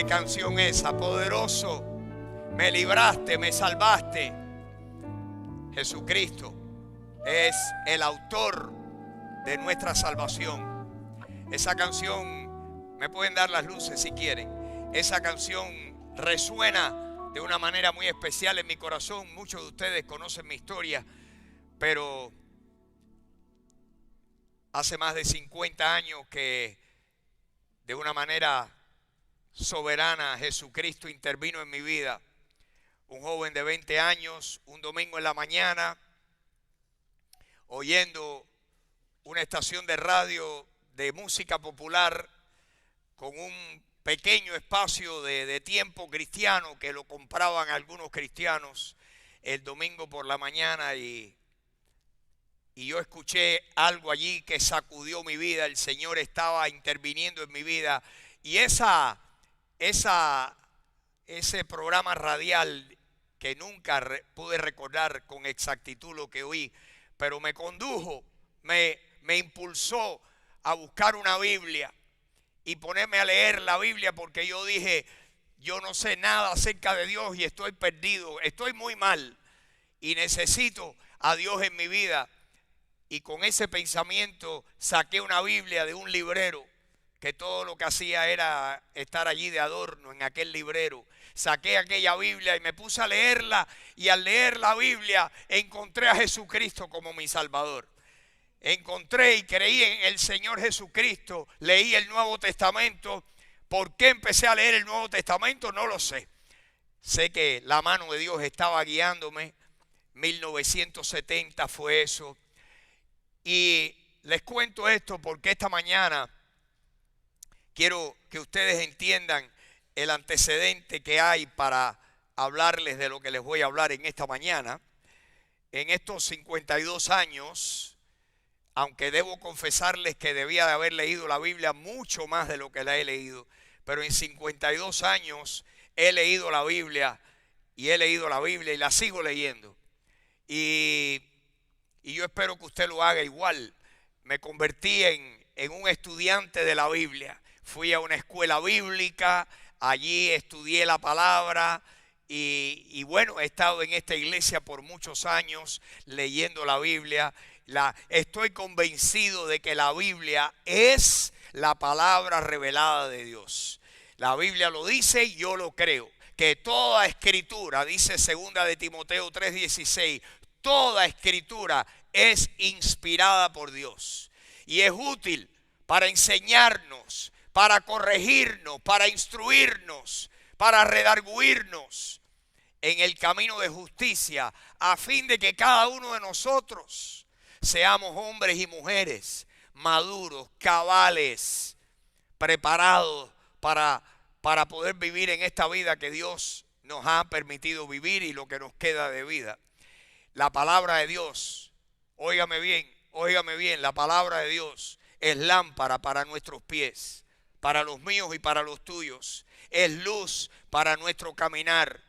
canción esa. Poderoso, me libraste, me salvaste. Jesucristo es el autor de nuestra salvación. Esa canción, me pueden dar las luces si quieren. Esa canción resuena de una manera muy especial en mi corazón. Muchos de ustedes conocen mi historia, pero hace más de 50 años que de una manera soberana Jesucristo intervino en mi vida. Un joven de 20 años, un domingo en la mañana, oyendo una estación de radio de música popular con un pequeño espacio de tiempo cristiano que lo compraban algunos cristianos el domingo por la mañana, y yo escuché algo allí que sacudió mi vida. El Señor estaba interviniendo en mi vida, y ese programa radial que nunca pude recordar con exactitud lo que oí, pero me condujo, me impulsó a buscar una Biblia y ponerme a leer la Biblia, porque yo dije, yo no sé nada acerca de Dios y estoy perdido, estoy muy mal y necesito a Dios en mi vida. Y con ese pensamiento saqué una Biblia de un librero, que todo lo que hacía era estar allí de adorno en aquel librero. Saqué aquella Biblia y me puse a leerla, y al leer la Biblia encontré a Jesucristo como mi Salvador. Encontré y creí en el Señor Jesucristo. Leí el Nuevo Testamento. ¿Por qué empecé a leer el Nuevo Testamento? No lo sé. Sé que la mano de Dios estaba guiándome. 1970 fue eso. Y les cuento esto porque esta mañana quiero que ustedes entiendan el antecedente que hay para hablarles de lo que les voy a hablar en esta mañana. En estos 52 años, aunque debo confesarles que debía de haber leído la Biblia mucho más de lo que la he leído, pero en 52 años he leído la Biblia y la sigo leyendo. Y yo espero que usted lo haga igual. Me convertí en un estudiante de la Biblia. Fui a una escuela bíblica, allí estudié la palabra y bueno, he estado en esta iglesia por muchos años leyendo la Biblia. Estoy convencido de que la Biblia es la palabra revelada de Dios. La Biblia lo dice y yo lo creo. Que toda escritura, dice 2 de Timoteo 3:16, toda escritura es inspirada por Dios y es útil para enseñarnos, para corregirnos, para instruirnos, para redarguirnos en el camino de justicia, a fin de que cada uno de nosotros seamos hombres y mujeres maduros, cabales, preparados para poder vivir en esta vida que Dios nos ha permitido vivir y lo que nos queda de vida. La palabra de Dios, óigame bien, la palabra de Dios es lámpara para nuestros pies, para los míos y para los tuyos. Es luz para nuestro caminar.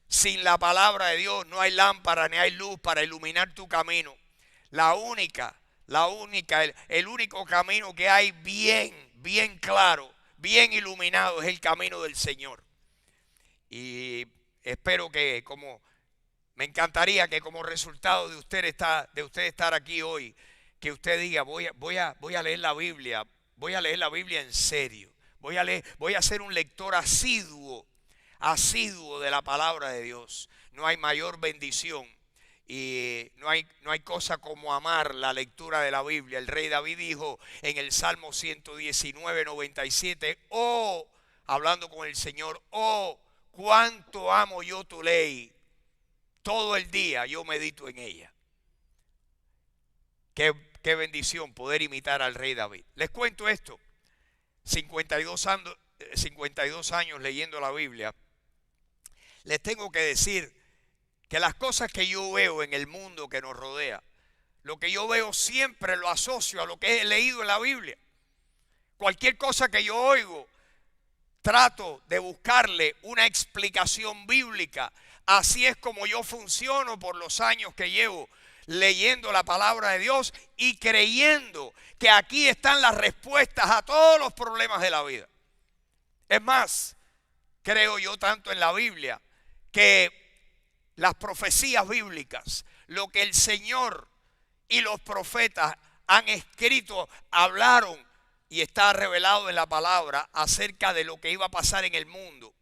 Sin la palabra de Dios no hay lámpara ni hay luz para iluminar tu camino. El único camino que hay bien claro, bien iluminado, es el camino del Señor. Y espero que me encantaría que como resultado de usted estar aquí hoy, que usted diga, voy a leer la Biblia, en serio. Voy a ser un lector asiduo de la palabra de Dios. No hay mayor bendición y no hay cosa como amar la lectura de la Biblia. El rey David dijo en el Salmo 119:97, hablando con el Señor, cuánto amo yo tu ley. Todo el día yo medito en ella. Qué bendición poder imitar al rey David. Les cuento esto. 52 años leyendo la Biblia. Les tengo que decir que las cosas que yo veo en el mundo que nos rodea, lo que yo veo siempre lo asocio a lo que he leído en la Biblia. Cualquier cosa que yo oigo, trato de buscarle una explicación bíblica. Así es como yo funciono por los años que llevo leyendo la palabra de Dios y creyendo que aquí están las respuestas a todos los problemas de la vida. Es más, creo yo tanto en la Biblia, que las profecías bíblicas, lo que el Señor y los profetas han escrito, hablaron y está revelado en la palabra acerca de lo que iba a pasar en el mundo.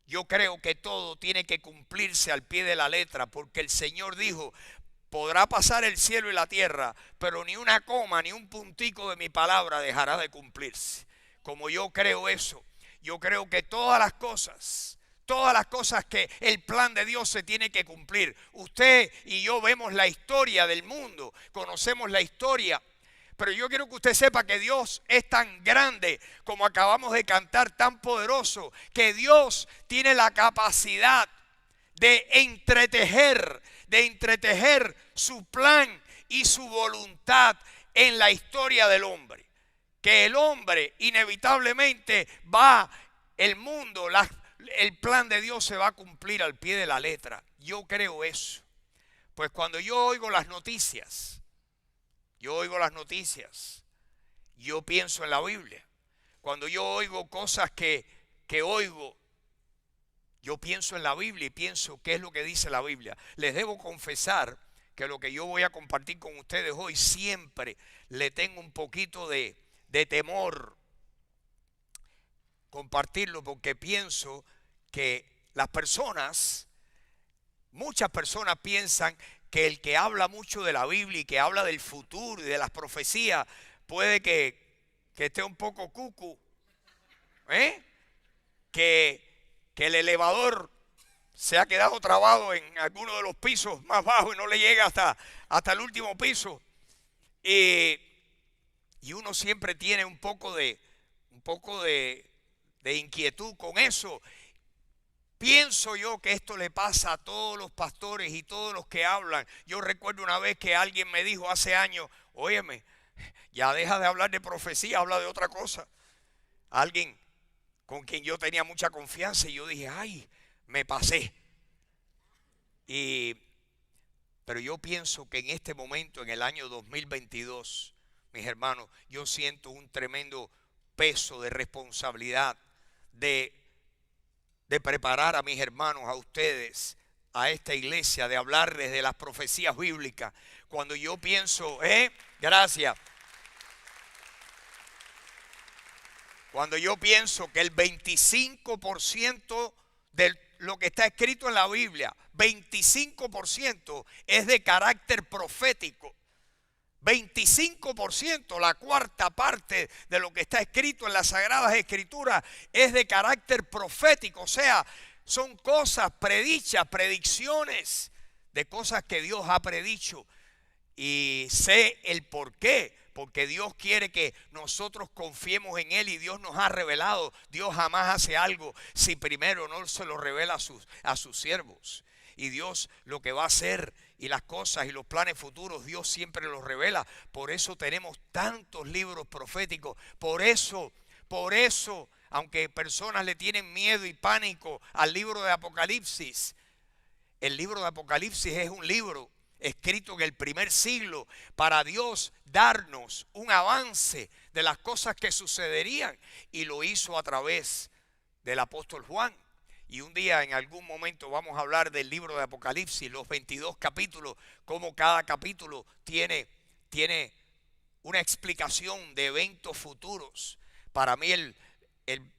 Yo creo que todo tiene que cumplirse al pie de la letra, porque el Señor dijo: podrá pasar el cielo y la tierra, pero ni una coma ni un puntico de mi palabra dejará de cumplirse. Como yo creo eso, yo creo que todas las cosas que el plan de Dios se tiene que cumplir. Usted y yo vemos la historia del mundo, conocemos la historia, pero yo quiero que usted sepa que Dios es tan grande, como acabamos de cantar, tan poderoso, que Dios tiene la capacidad de entretejer su plan y su voluntad en la historia del hombre. Que el hombre inevitablemente el mundo, el plan de Dios se va a cumplir al pie de la letra. Yo creo eso. Pues cuando yo oigo las noticias, yo pienso en la Biblia. Cuando yo oigo cosas que oigo, yo pienso en la Biblia y pienso qué es lo que dice la Biblia. Les debo confesar que lo que yo voy a compartir con ustedes hoy siempre le tengo un poquito de temor compartirlo, porque pienso que muchas personas piensan que el que habla mucho de la Biblia y que habla del futuro y de las profecías puede que esté un poco cucu, que el elevador se ha quedado trabado en alguno de los pisos más bajos y no le llega hasta el último piso. Y uno siempre tiene un poco de inquietud con eso. Pienso yo que esto le pasa a todos los pastores y todos los que hablan. Yo recuerdo una vez que alguien me dijo hace años: óyeme, ya deja de hablar de profecía, habla de otra cosa. Alguien con quien yo tenía mucha confianza, y yo dije: ay, me pasé. Pero yo pienso que en este momento, en el año 2022, mis hermanos, yo siento un tremendo peso de responsabilidad de preparar a mis hermanos, a ustedes, a esta iglesia, de hablarles de las profecías bíblicas. Cuando yo pienso, gracias. Cuando yo pienso que el 25% de lo que está escrito en la Biblia, 25% es de carácter profético. 25%, la cuarta parte de lo que está escrito en las Sagradas Escrituras es de carácter profético. O sea, son cosas predichas, predicciones de cosas que Dios ha predicho. Y sé el por qué. Porque Dios quiere que nosotros confiemos en Él, y Dios nos ha revelado. Dios jamás hace algo si primero no se lo revela a sus siervos. Y Dios lo que va a hacer y las cosas y los planes futuros, Dios siempre los revela. Por eso tenemos tantos libros proféticos. Por eso, aunque personas le tienen miedo y pánico al libro de Apocalipsis, el libro de Apocalipsis es un libro escrito en el primer siglo para Dios darnos un avance de las cosas que sucederían, y lo hizo a través del apóstol Juan. Y un día, en algún momento, vamos a hablar del libro de Apocalipsis, los 22 capítulos, cómo cada capítulo tiene una explicación de eventos futuros. Para mí el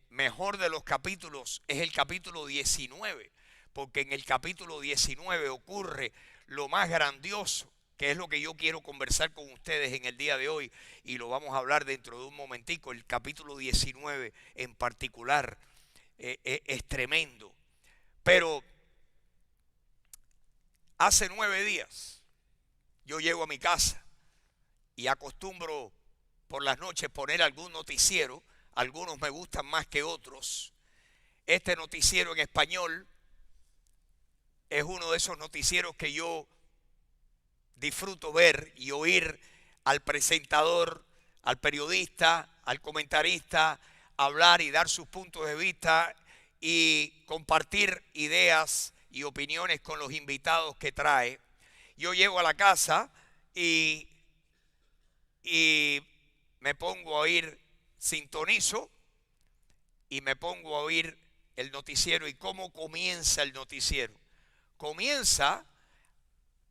mejor de los capítulos es el capítulo 19, porque en el capítulo 19 ocurre lo más grandioso, que es lo que yo quiero conversar con ustedes en el día de hoy, y lo vamos a hablar dentro de un momentico. El capítulo 19 en particular es tremendo. Pero hace 9 días yo llego a mi casa y acostumbro por las noches poner algún noticiero. Algunos me gustan más que otros. Este noticiero en español es uno de esos noticieros que yo disfruto ver y oír al presentador, al periodista, al comentarista hablar y dar sus puntos de vista y compartir ideas y opiniones con los invitados que trae. Yo llego a la casa y me pongo a oír, sintonizo y me pongo a oír el noticiero. ¿Y cómo comienza el noticiero? Comienza,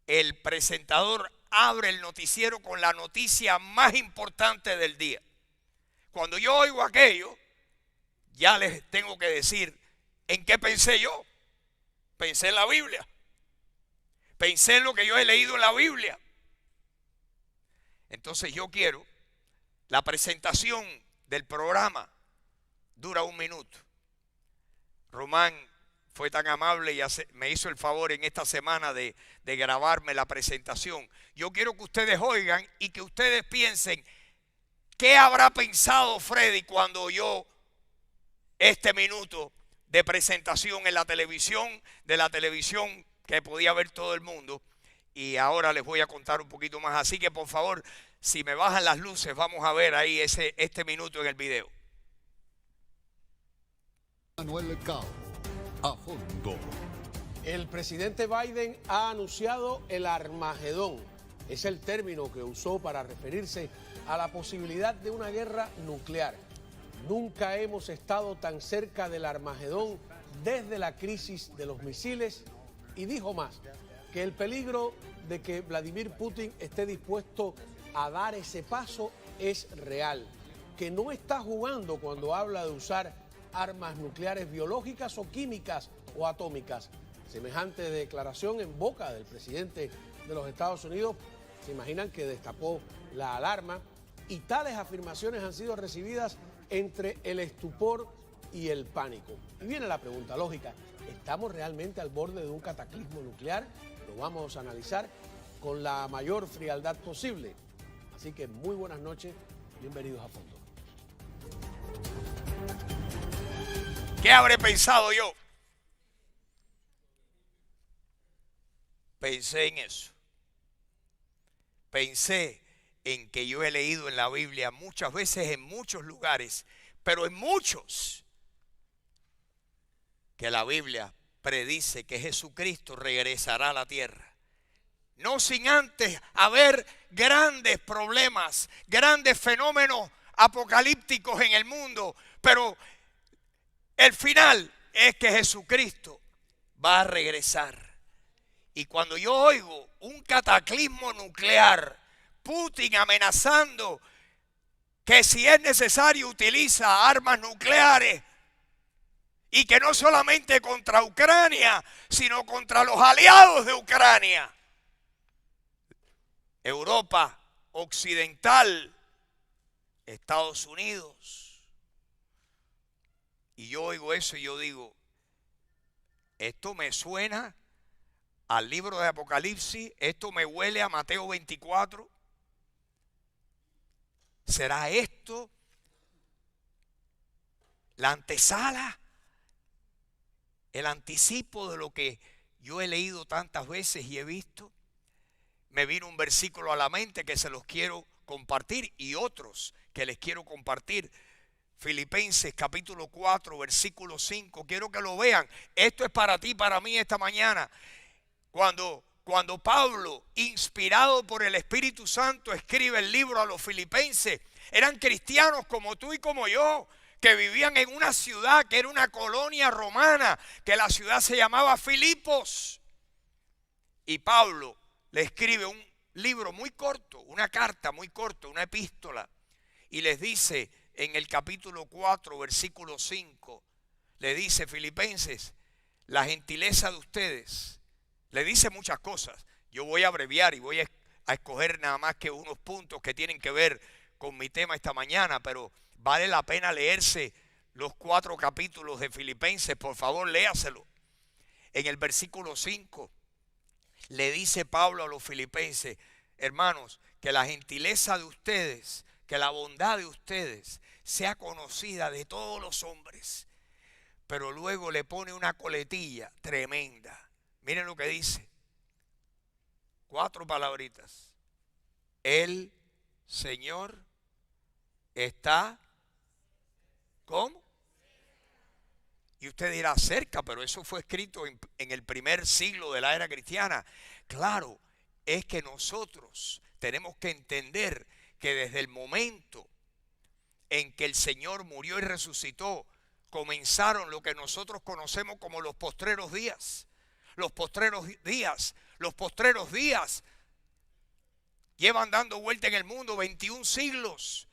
el presentador abre el noticiero con la noticia más importante del día. Cuando yo oigo aquello, ya les tengo que decir en qué pensé yo. Pensé en la Biblia. Pensé en lo que yo he leído en la Biblia. Entonces yo quiero, la presentación del programa dura 1 minuto. Román fue tan amable y me hizo el favor en esta semana de grabarme la presentación. Yo quiero que ustedes oigan y que ustedes piensen, ¿qué habrá pensado Freddy cuando oyó este minuto de presentación en la televisión, de la televisión que podía ver todo el mundo? Y ahora les voy a contar un poquito más. Así que por favor, si me bajan las luces, vamos a ver ahí este minuto en el video. Manuel Cao, a fondo. El presidente Biden ha anunciado el Armagedón. Es el término que usó para referirse a la posibilidad de una guerra nuclear. Nunca hemos estado tan cerca del Armagedón desde la crisis de los misiles, y dijo más, que el peligro de que Vladimir Putin esté dispuesto a dar ese paso es real, que no está jugando cuando habla de usar armas nucleares biológicas o químicas o atómicas. Semejante declaración en boca del presidente de los Estados Unidos, se imaginan que destapó la alarma, y tales afirmaciones han sido recibidas entre el estupor y el pánico. Y viene la pregunta lógica, ¿estamos realmente al borde de un cataclismo nuclear? Lo vamos a analizar con la mayor frialdad posible. Así que muy buenas noches, bienvenidos a Fondo. ¿Qué habré pensado yo? Pensé en eso. Pensé en que yo he leído en la Biblia muchas veces, en muchos lugares, pero en muchos, que la Biblia predice que Jesucristo regresará a la tierra. No sin antes haber grandes problemas, grandes fenómenos apocalípticos en el mundo, pero el final es que Jesucristo va a regresar. Y cuando yo oigo un cataclismo nuclear, Putin amenazando que si es necesario utiliza armas nucleares, y que no solamente contra Ucrania, sino contra los aliados de Ucrania, Europa occidental, Estados Unidos. Y yo oigo eso y yo digo, esto me suena al libro de Apocalipsis, esto me huele a Mateo 24. ¿Será esto la antesala, el anticipo de lo que yo he leído tantas veces y he visto? Me vino un versículo a la mente que se los quiero compartir, y otros que les quiero compartir. Filipenses capítulo 4, versículo 5. Quiero que lo vean. Esto es para ti, para mí esta mañana. Cuando Pablo, inspirado por el Espíritu Santo, escribe el libro a los filipenses, eran cristianos como tú y como yo, que vivían en una ciudad que era una colonia romana, que la ciudad se llamaba Filipos. Y Pablo le escribe un libro muy corto, una carta muy corta, una epístola, y les dice en el capítulo 4, versículo 5, le dice: Filipenses, la gentileza de ustedes, le dice muchas cosas. Yo voy a abreviar y voy a escoger nada más que unos puntos que tienen que ver con mi tema esta mañana, pero vale la pena leerse los 4 capítulos de Filipenses. Por favor, léaselo. En el versículo 5 le dice Pablo a los filipenses: hermanos, que la gentileza de ustedes, que la bondad de ustedes sea conocida de todos los hombres. Pero luego le pone una coletilla tremenda. Miren lo que dice. 4 palabritas. El Señor está, ¿cómo? Y usted dirá, cerca, pero eso fue escrito en el primer siglo de la era cristiana. Claro, es que nosotros tenemos que entender que desde el momento en que el Señor murió y resucitó, comenzaron lo que nosotros conocemos como los postreros días. Los postreros días llevan dando vuelta en el mundo 21 siglos.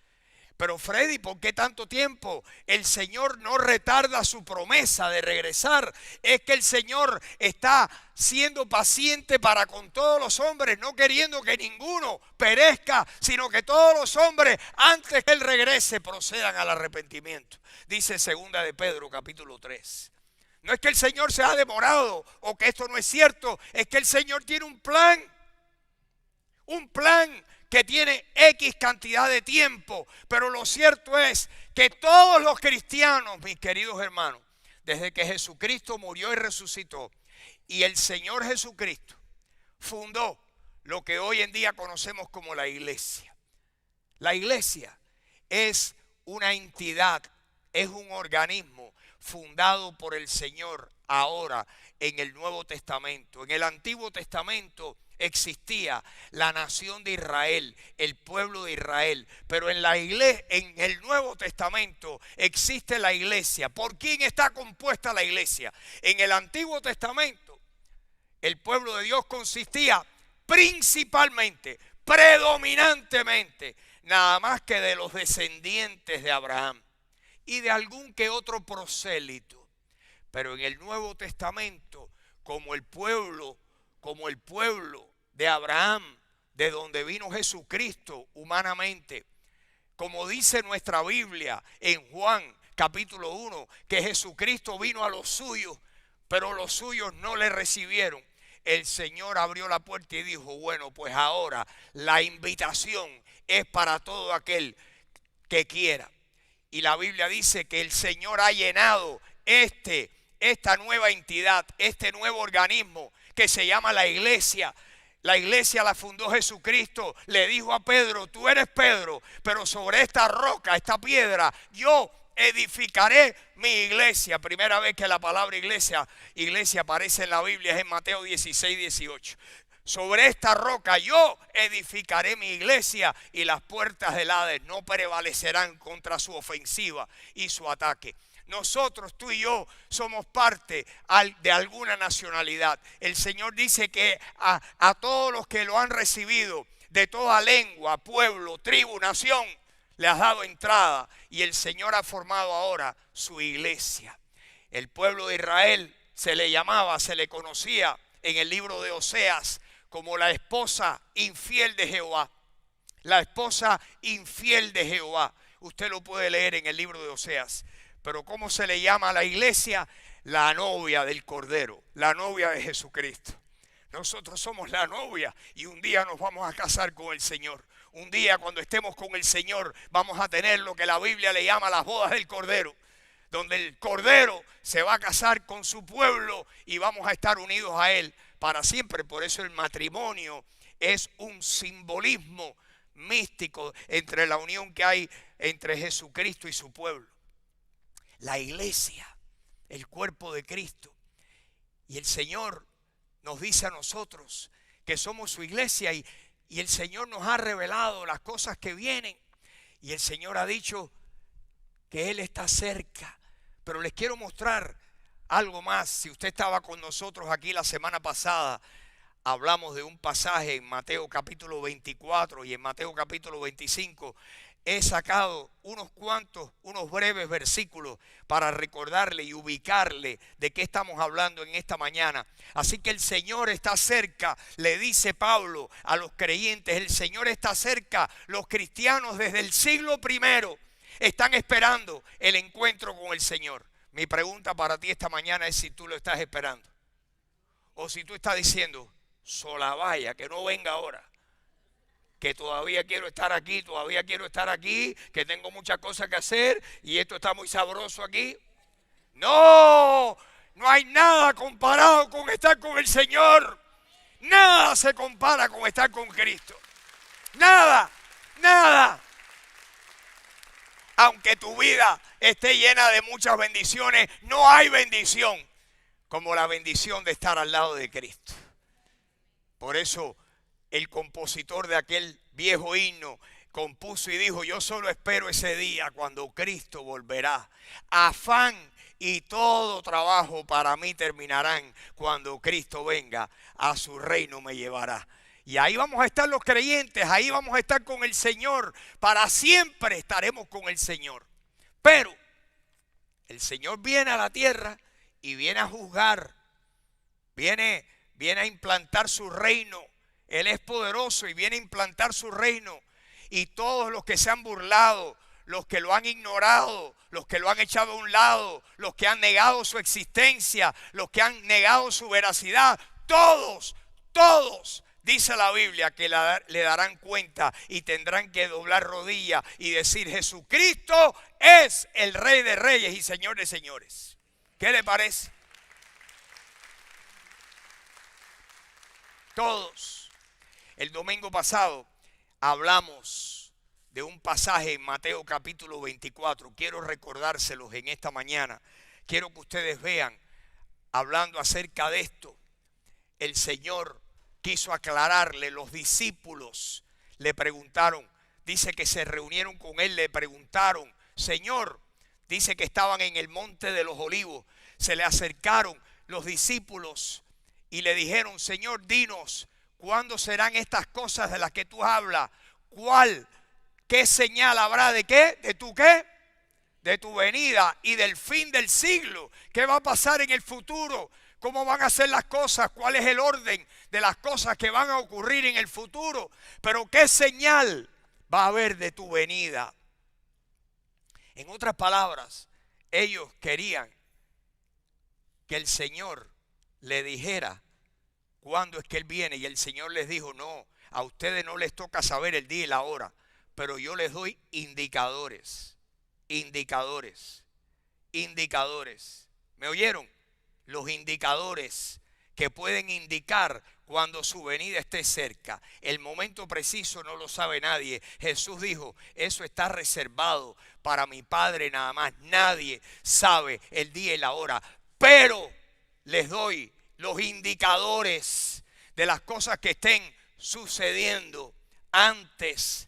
Pero Freddy, ¿por qué tanto tiempo? El Señor no retarda su promesa de regresar. Es que el Señor está siendo paciente para con todos los hombres, no queriendo que ninguno perezca, sino que todos los hombres, antes que Él regrese, procedan al arrepentimiento. Dice 2 de Pedro, capítulo 3. No es que el Señor se ha demorado o que esto no es cierto, es que el Señor tiene un plan que tiene X cantidad de tiempo, pero lo cierto es que todos los cristianos, mis queridos hermanos, desde que Jesucristo murió y resucitó, y el Señor Jesucristo fundó lo que hoy en día conocemos como la iglesia. La iglesia es una entidad, es un organismo fundado por el Señor ahora en el Nuevo Testamento. En el Antiguo Testamento existía la nación de Israel, el pueblo de Israel, pero en el Nuevo Testamento existe la iglesia. ¿Por quién está compuesta la iglesia? En el Antiguo Testamento el pueblo de Dios consistía principalmente, predominantemente, nada más que de los descendientes de Abraham y de algún que otro prosélito. Pero en el Nuevo Testamento, como el pueblo de Abraham, de donde vino Jesucristo humanamente, como dice nuestra Biblia en Juan capítulo 1, que Jesucristo vino a los suyos, pero los suyos no le recibieron. El Señor abrió la puerta y dijo, bueno, pues ahora la invitación es para todo aquel que quiera. Y la Biblia dice que el Señor ha llenado esta nueva entidad, este nuevo organismo que se llama la iglesia. La iglesia la fundó Jesucristo. Le dijo a Pedro, tú eres Pedro, pero sobre esta roca, esta piedra, yo edificaré mi iglesia. Primera vez que la palabra iglesia aparece en la Biblia es en Mateo 16, 18. Sobre esta roca yo edificaré mi iglesia y las puertas del Hades no prevalecerán contra su ofensiva y su ataque. Nosotros, tú y yo, somos parte de alguna nacionalidad. El Señor dice que a todos los que lo han recibido, de toda lengua, pueblo, tribu, nación, le has dado entrada. Y el Señor ha formado ahora su iglesia. El pueblo de Israel se le conocía en el libro de Oseas como la esposa infiel de Jehová. La esposa infiel de Jehová. Usted lo puede leer en el libro de Oseas. Pero ¿cómo se le llama a la iglesia? La novia del Cordero, la novia de Jesucristo. Nosotros somos la novia y un día nos vamos a casar con el Señor. Un día cuando estemos con el Señor vamos a tener lo que la Biblia le llama las bodas del Cordero, donde el Cordero se va a casar con su pueblo y vamos a estar unidos a Él para siempre. Por eso el matrimonio es un simbolismo místico entre la unión que hay entre Jesucristo y su pueblo. La iglesia, el cuerpo de Cristo. Y el Señor nos dice a nosotros que somos su iglesia y el Señor nos ha revelado las cosas que vienen. Y el Señor ha dicho que Él está cerca. Pero les quiero mostrar algo más. Si usted estaba con nosotros aquí la semana pasada, hablamos de un pasaje en Mateo capítulo 24 y en Mateo capítulo 25. He sacado unos breves versículos para recordarle y ubicarle de qué estamos hablando en esta mañana. Así que el Señor está cerca, le dice Pablo a los creyentes, el Señor está cerca. Los cristianos desde el siglo I están esperando el encuentro con el Señor. Mi pregunta para ti esta mañana es si tú lo estás esperando. O si tú estás diciendo, sola vaya, que no venga ahora. Que todavía quiero estar aquí, que tengo muchas cosas que hacer y esto está muy sabroso aquí. No hay nada comparado con estar con el Señor. Nada se compara con estar con Cristo. Nada. Aunque tu vida esté llena de muchas bendiciones, no hay bendición como la bendición de estar al lado de Cristo. Por eso el compositor de aquel viejo himno compuso y dijo, yo solo espero ese día cuando Cristo volverá. Afán y todo trabajo para mí terminarán. Cuando Cristo venga, a su reino me llevará. Y ahí vamos a estar los creyentes, ahí vamos a estar con el Señor. Para siempre estaremos con el Señor. Pero el Señor viene a la tierra y viene a juzgar. Viene a implantar su reino. Él es poderoso y viene a implantar su reino. Y todos los que se han burlado, los que lo han ignorado, los que lo han echado a un lado, los que han negado su existencia, los que han negado su veracidad, todos, dice la Biblia que le darán cuenta y tendrán que doblar rodillas y decir: Jesucristo es el Rey de Reyes y Señor de Señores. ¿Qué le parece? Todos. El domingo pasado hablamos de un pasaje en Mateo capítulo 24. Quiero recordárselos en esta mañana. Quiero que ustedes vean, hablando acerca de esto, el Señor quiso aclararle. Los discípulos le preguntaron, dice que se reunieron con él, le preguntaron: Señor, dice que estaban en el monte de los olivos, se le acercaron los discípulos y le dijeron: Señor, dinos, ¿cuándo serán estas cosas de las que tú hablas? ¿Qué señal habrá de qué? ¿De tu qué? De tu venida y del fin del siglo. ¿Qué va a pasar en el futuro? ¿Cómo van a ser las cosas? ¿Cuál es el orden de las cosas que van a ocurrir en el futuro? Pero ¿qué señal va a haber de tu venida? En otras palabras, ellos querían que el Señor le dijera cuándo es que Él viene. Y el Señor les dijo: no, a ustedes no les toca saber el día y la hora, pero yo les doy indicadores. ¿Me oyeron? Los indicadores que pueden indicar cuando su venida esté cerca. El momento preciso no lo sabe nadie. Jesús dijo: eso está reservado para mi Padre nada más. Nadie sabe el día y la hora, pero les doy los indicadores de las cosas que estén sucediendo antes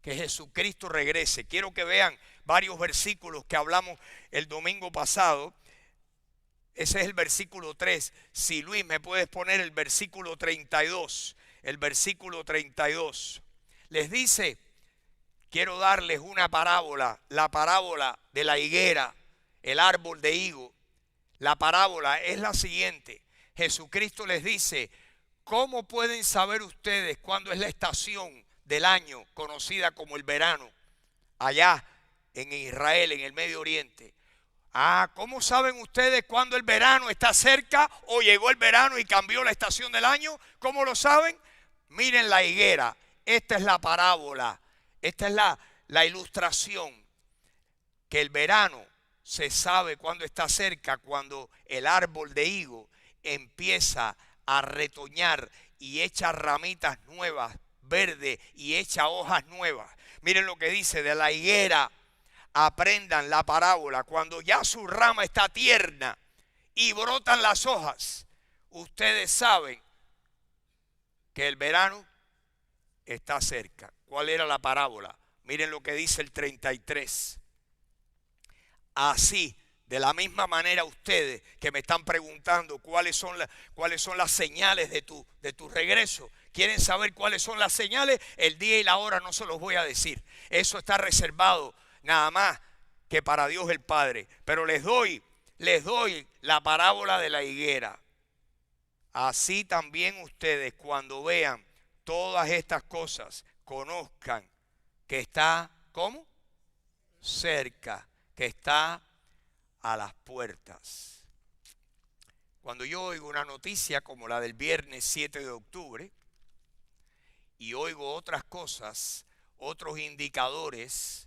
que Jesucristo regrese. Quiero que vean varios versículos que hablamos el domingo pasado. Ese es el versículo 3. Si Luis me puedes poner el versículo 32. El versículo 32. Les dice: quiero darles una parábola. La parábola de la higuera, el árbol de higo. La parábola es la siguiente. Jesucristo les dice: ¿cómo pueden saber ustedes cuándo es la estación del año conocida como el verano? Allá en Israel, en el Medio Oriente. ¿Cómo saben ustedes cuándo el verano está cerca o llegó el verano y cambió la estación del año? ¿Cómo lo saben? Miren la higuera. Esta es la parábola. Esta es la ilustración. Que el verano se sabe cuándo está cerca, cuando el árbol de higo empieza a retoñar y echa ramitas nuevas, verdes, y echa hojas nuevas. Miren lo que dice de la higuera. Aprendan la parábola. Cuando ya su rama está tierna y brotan las hojas, ustedes saben que el verano está cerca. ¿Cuál era la parábola? Miren lo que dice el 33. Así, de la misma manera, ustedes que me están preguntando cuáles son las señales de tu regreso, quieren saber cuáles son las señales, el día y la hora no se los voy a decir. Eso está reservado nada más que para Dios el Padre. Pero les doy la parábola de la higuera. Así también ustedes, cuando vean todas estas cosas, conozcan que está, ¿cómo? Cerca, que está a las puertas. Cuando yo oigo una noticia como la del viernes 7 de octubre y oigo otras cosas, otros indicadores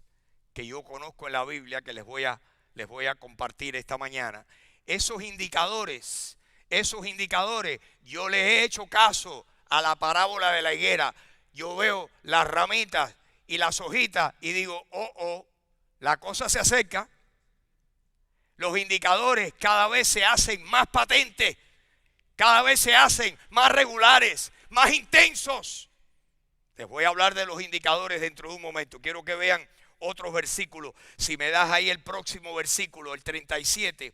que yo conozco en la Biblia, que les voy a compartir esta mañana, esos indicadores, yo les he hecho caso a la parábola de la higuera. Yo veo las ramitas y las hojitas y digo: la cosa se acerca. Los indicadores cada vez se hacen más patentes, cada vez se hacen más regulares, más intensos. Les voy a hablar de los indicadores dentro de un momento. Quiero que vean otros versículos. Si me das ahí el próximo versículo, el 37.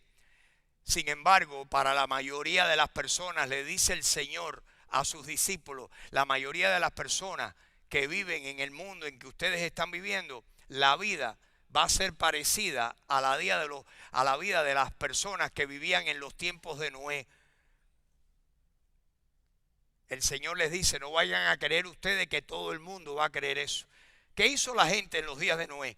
Sin embargo, para la mayoría de las personas, le dice el Señor a sus discípulos, la mayoría de las personas que viven en el mundo en que ustedes están viviendo, la vida va a ser parecida a la vida de las personas que vivían en los tiempos de Noé. El Señor les dice, no vayan a creer ustedes que todo el mundo va a creer eso. ¿Qué hizo la gente en los días de Noé?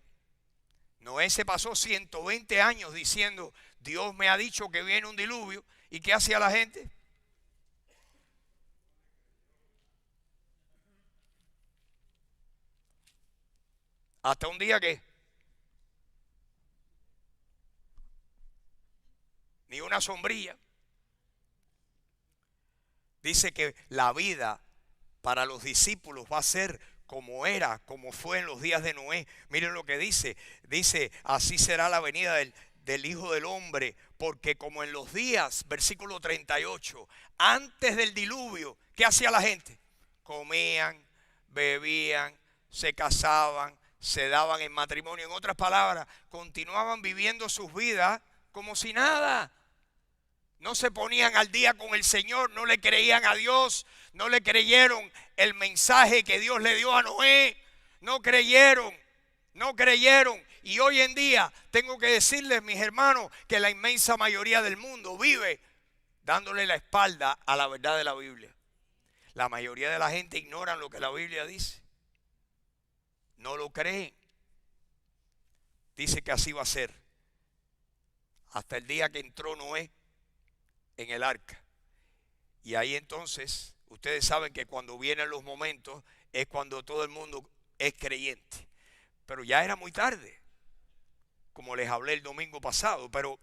Noé se pasó 120 años diciendo, Dios me ha dicho que viene un diluvio. ¿Y qué hacía la gente? Hasta un día que ni una sombrilla. Dice que la vida para los discípulos va a ser como fue en los días de Noé. Miren lo que dice. Dice, así será la venida del Hijo del Hombre, porque como en los días, versículo 38, antes del diluvio, ¿qué hacía la gente? Comían, bebían, se casaban, se daban en matrimonio. En otras palabras, continuaban viviendo sus vidas como si nada. No se ponían al día con el Señor, no le creían a Dios, no le creyeron el mensaje que Dios le dio a Noé. No creyeron. Y hoy en día tengo que decirles, mis hermanos, que la inmensa mayoría del mundo vive dándole la espalda a la verdad de la Biblia. La mayoría de la gente ignora lo que la Biblia dice. No lo creen. Dice que así va a ser. Hasta el día que entró Noé en el arca. Y ahí entonces, ustedes saben que cuando vienen los momentos es cuando todo el mundo es creyente. Pero ya era muy tarde, como les hablé el domingo pasado. Pero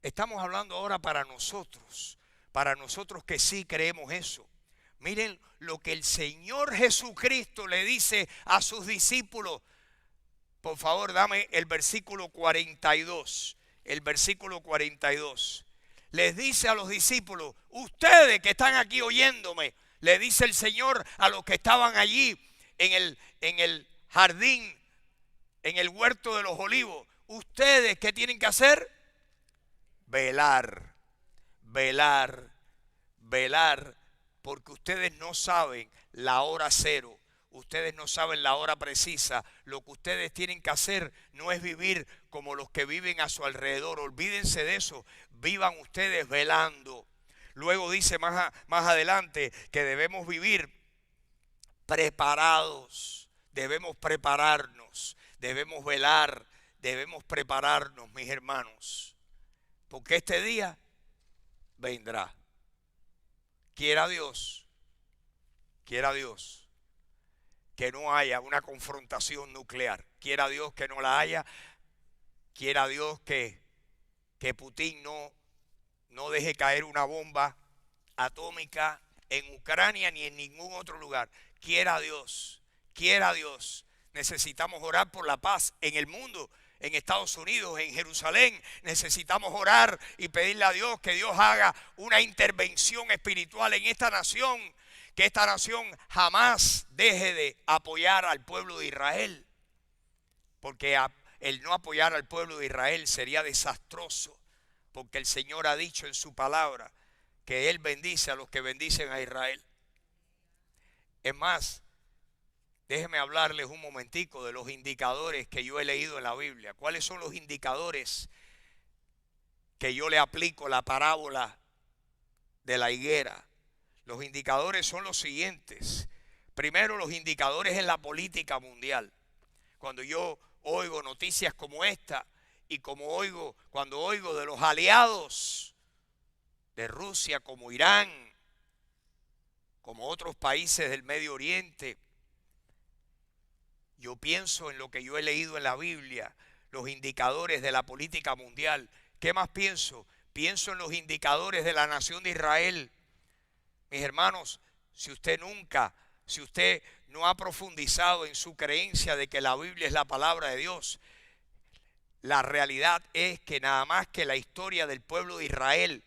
estamos hablando ahora para nosotros que sí creemos eso. Miren lo que el Señor Jesucristo le dice a sus discípulos. Por favor, dame el versículo 42. El versículo 42. Les dice a los discípulos, ustedes que están aquí oyéndome, le dice el Señor a los que estaban allí en el jardín, en el huerto de los olivos, ustedes ¿qué tienen que hacer? Velar, porque ustedes no saben la hora cero. Ustedes no saben la hora precisa. Lo que ustedes tienen que hacer no es vivir como los que viven a su alrededor. Olvídense de eso. Vivan ustedes velando. Luego dice más adelante que debemos vivir preparados. Debemos prepararnos. Debemos velar. Debemos prepararnos, mis hermanos. Porque este día vendrá. Quiera Dios que no haya una confrontación nuclear. Quiera Dios que no la haya. Quiera Dios que Putin no deje caer una bomba atómica en Ucrania ni en ningún otro lugar. Quiera Dios. Necesitamos orar por la paz en el mundo, en Estados Unidos, en Jerusalén. Necesitamos orar y pedirle a Dios que Dios haga una intervención espiritual en esta nación. Que esta nación jamás deje de apoyar al pueblo de Israel. Porque el no apoyar al pueblo de Israel sería desastroso. Porque el Señor ha dicho en su palabra que Él bendice a los que bendicen a Israel. Es más, déjenme hablarles un momentico de los indicadores que yo he leído en la Biblia. ¿Cuáles son los indicadores que yo le aplico la parábola de la higuera? Los indicadores son los siguientes. Primero, los indicadores en la política mundial. Cuando yo oigo noticias como esta y cuando oigo de los aliados de Rusia como Irán, como otros países del Medio Oriente, yo pienso en lo que yo he leído en la Biblia, los indicadores de la política mundial. ¿Qué más pienso? Pienso en los indicadores de la nación de Israel. Mis hermanos, si usted no ha profundizado en su creencia de que la Biblia es la palabra de Dios, la realidad es que nada más que la historia del pueblo de Israel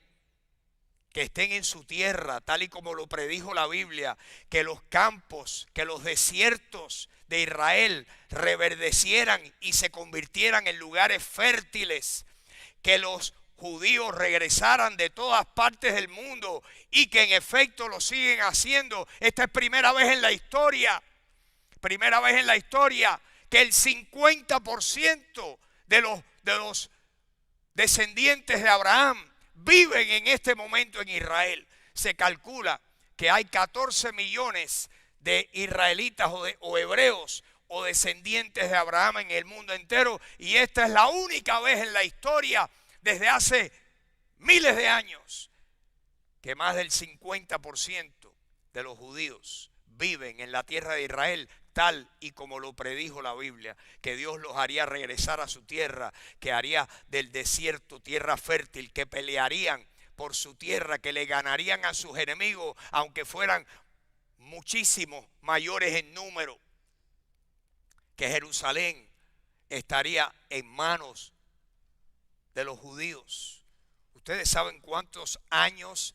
que estén en su tierra, tal y como lo predijo la Biblia, que los campos, que los desiertos de Israel reverdecieran y se convirtieran en lugares fértiles, que los judíos regresaran de todas partes del mundo y que en efecto lo siguen haciendo. Esta es primera vez en la historia que el 50% de los descendientes de Abraham viven en este momento en Israel. Se calcula que hay 14 millones de israelitas o hebreos o descendientes de Abraham en el mundo entero, y esta es la única vez en la historia desde hace miles de años que más del 50% de los judíos viven en la tierra de Israel, tal y como lo predijo la Biblia, que Dios los haría regresar a su tierra, que haría del desierto tierra fértil, que pelearían por su tierra, que le ganarían a sus enemigos, aunque fueran muchísimos mayores en número, que Jerusalén estaría en manos de los judíos. ¿Ustedes saben cuántos años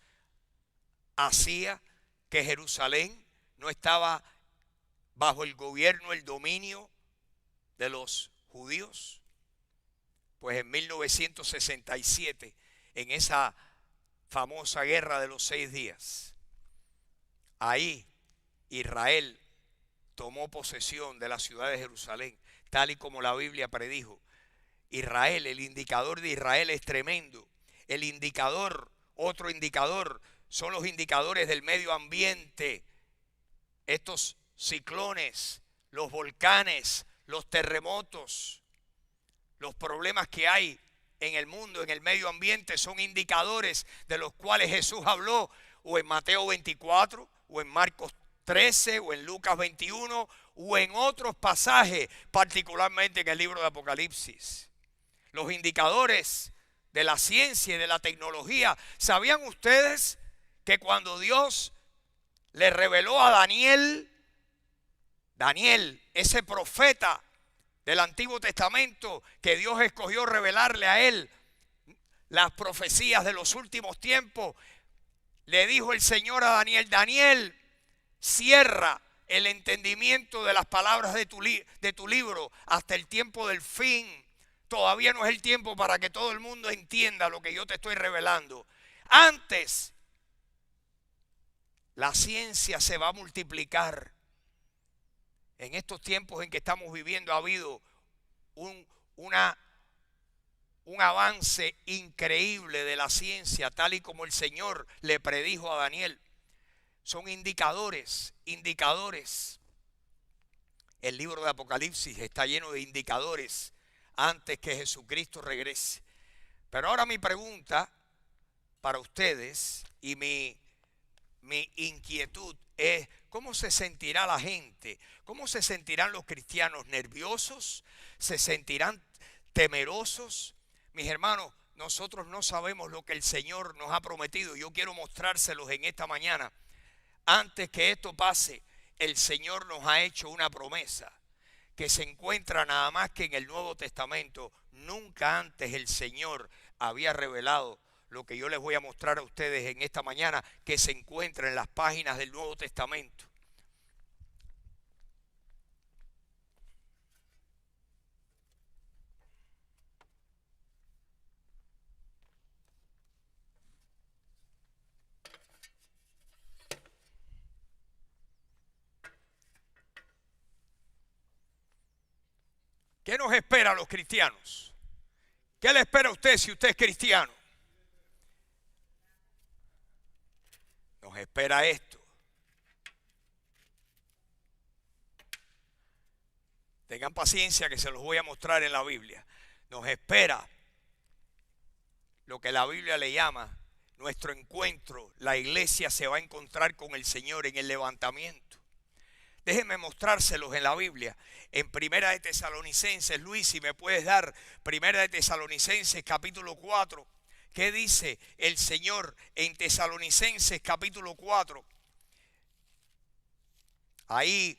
hacía que Jerusalén no estaba bajo el gobierno, el dominio de los judíos? Pues en 1967, en esa famosa guerra de los 6 días, ahí Israel tomó posesión de la ciudad de Jerusalén, tal y como la Biblia predijo. Israel, el indicador de Israel es tremendo. El indicador, otro indicador, son los indicadores del medio ambiente. Estos ciclones, los volcanes, los terremotos, los problemas que hay en el mundo, en el medio ambiente, son indicadores de los cuales Jesús habló o en Mateo 24, o en Marcos 13, o en Lucas 21, o en otros pasajes, particularmente en el libro de Apocalipsis. Los indicadores de la ciencia y de la tecnología. ¿Sabían ustedes que cuando Dios le reveló a Daniel, ese profeta del Antiguo Testamento, que Dios escogió revelarle a él las profecías de los últimos tiempos, le dijo el Señor a Daniel: Daniel, cierra el entendimiento de las palabras de tu libro hasta el tiempo del fin. Todavía no es el tiempo para que todo el mundo entienda lo que yo te estoy revelando. Antes, la ciencia se va a multiplicar. En estos tiempos en que estamos viviendo ha habido un avance increíble de la ciencia, tal y como el Señor le predijo a Daniel. Son indicadores. El libro de Apocalipsis está lleno de indicadores antes que Jesucristo regrese. Pero ahora mi pregunta para ustedes y mi inquietud es: ¿cómo se sentirá la gente? ¿Cómo se sentirán los cristianos? ¿Nerviosos? ¿Se sentirán temerosos? Mis hermanos, nosotros no sabemos lo que el Señor nos ha prometido. Yo quiero mostrárselos en esta mañana. Antes que esto pase, el Señor nos ha hecho una promesa que se encuentra nada más que en el Nuevo Testamento. Nunca antes el Señor había revelado lo que yo les voy a mostrar a ustedes en esta mañana, que se encuentra en las páginas del Nuevo Testamento. ¿Qué nos espera a los cristianos? ¿Qué le espera a usted si usted es cristiano? Nos espera esto. Tengan paciencia que se los voy a mostrar en la Biblia. Nos espera lo que la Biblia le llama nuestro encuentro. La iglesia se va a encontrar con el Señor en el levantamiento. Déjenme mostrárselos en la Biblia. En Primera de Tesalonicenses, Luis, si me puedes dar Primera de Tesalonicenses capítulo 4. ¿Qué dice el Señor en Tesalonicenses capítulo 4? Ahí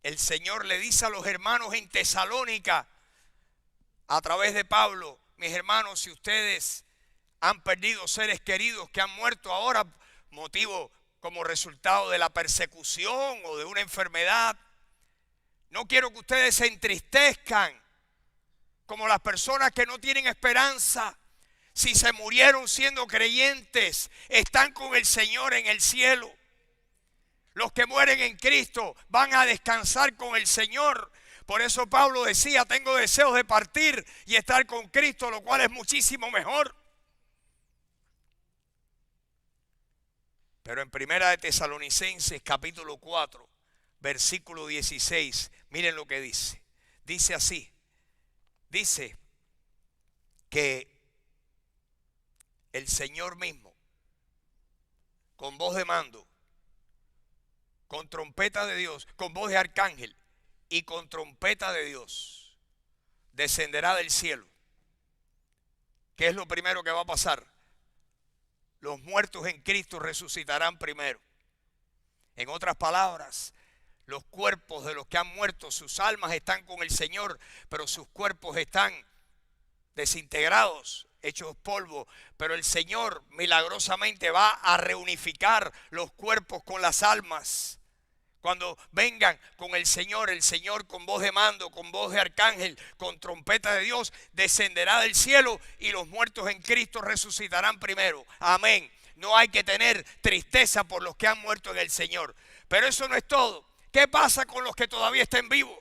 el Señor le dice a los hermanos en Tesalónica, a través de Pablo: mis hermanos, si ustedes han perdido seres queridos que han muerto ahora, motivo como resultado de la persecución o de una enfermedad. No quiero que ustedes se entristezcan como las personas que no tienen esperanza. Si se murieron siendo creyentes, están con el Señor en el cielo. Los que mueren en Cristo van a descansar con el Señor. Por eso Pablo decía, tengo deseos de partir y estar con Cristo, lo cual es muchísimo mejor. Pero en Primera de Tesalonicenses, capítulo 4, versículo 16, miren lo que dice. Dice así, dice que el Señor mismo, con voz de mando, con trompeta de Dios, con voz de arcángel y con trompeta de Dios, descenderá del cielo. ¿Qué es lo primero que va a pasar? Los muertos en Cristo resucitarán primero. En otras palabras, los cuerpos de los que han muerto, sus almas están con el Señor, pero sus cuerpos están desintegrados, hechos polvo. Pero el Señor milagrosamente va a reunificar los cuerpos con las almas. Cuando vengan con el Señor con voz de mando, con voz de arcángel, con trompeta de Dios, descenderá del cielo y los muertos en Cristo resucitarán primero. Amén. No hay que tener tristeza por los que han muerto en el Señor. Pero eso no es todo. ¿Qué pasa con los que todavía estén vivos?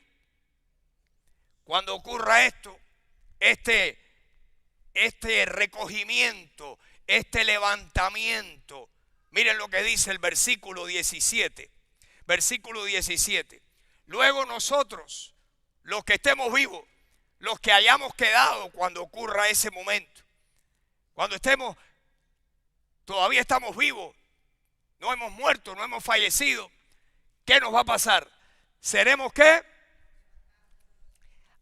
Cuando ocurra esto, este recogimiento, este levantamiento, miren lo que dice el versículo 17. Versículo 17. Luego nosotros, los que estemos vivos, los que hayamos quedado cuando ocurra ese momento, cuando todavía estamos vivos, no hemos muerto, no hemos fallecido, ¿qué nos va a pasar? ¿Seremos qué?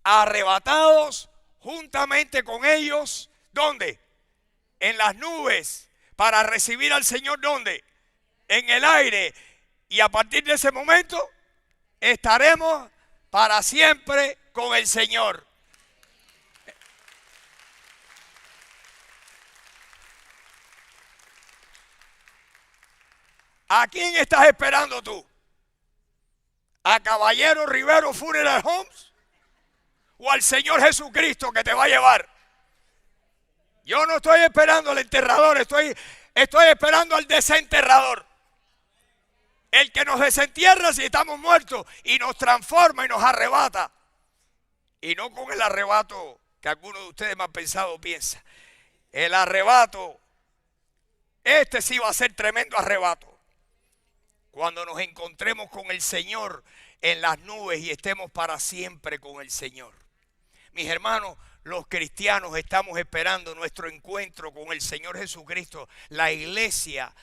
Arrebatados juntamente con ellos, ¿dónde? En las nubes, para recibir al Señor, ¿dónde? En el aire. Y a partir de ese momento estaremos para siempre con el Señor. ¿A quién estás esperando tú? ¿A Caballero Rivero Funeral Homes? ¿O al Señor Jesucristo que te va a llevar? Yo no estoy esperando al enterrador, estoy esperando al desenterrador. El que nos desentierra si estamos muertos y nos transforma y nos arrebata. Y no con el arrebato que algunos de ustedes me han pensado o piensan. El arrebato, este sí va a ser tremendo arrebato. Cuando nos encontremos con el Señor en las nubes y estemos para siempre con el Señor. Mis hermanos, los cristianos estamos esperando nuestro encuentro con el Señor Jesucristo. La iglesia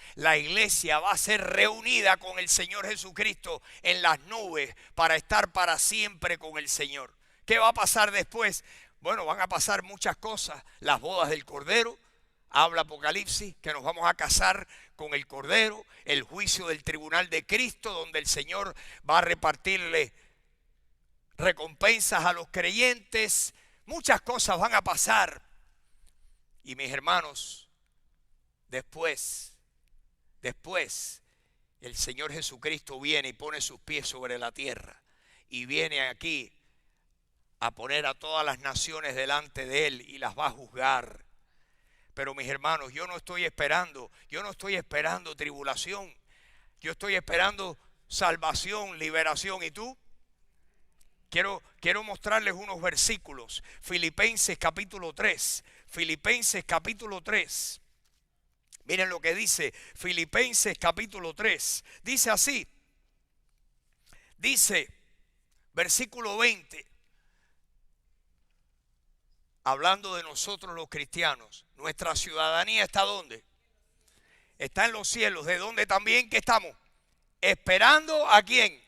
va a ser reunida con el Señor Jesucristo en las nubes para estar para siempre con el Señor. ¿Qué va a pasar después? Bueno, van a pasar muchas cosas. Las bodas del Cordero, habla Apocalipsis, que nos vamos a casar con el Cordero. El juicio del tribunal de Cristo, donde el Señor va a repartirle recompensas a los creyentes. Muchas cosas van a pasar. Y mis hermanos, después, el Señor Jesucristo viene y pone sus pies sobre la tierra. Y viene aquí a poner a todas las naciones delante de Él y las va a juzgar. Pero mis hermanos, yo no estoy esperando tribulación. Yo estoy esperando salvación, liberación. ¿Y tú? Quiero mostrarles unos versículos. Filipenses capítulo 3. Filipenses capítulo 3. Miren lo que dice Filipenses capítulo 3. Dice así. Dice, versículo 20. Hablando de nosotros los cristianos. Nuestra ciudadanía está ¿dónde? Está en los cielos. ¿De dónde también que estamos? Esperando ¿a quién?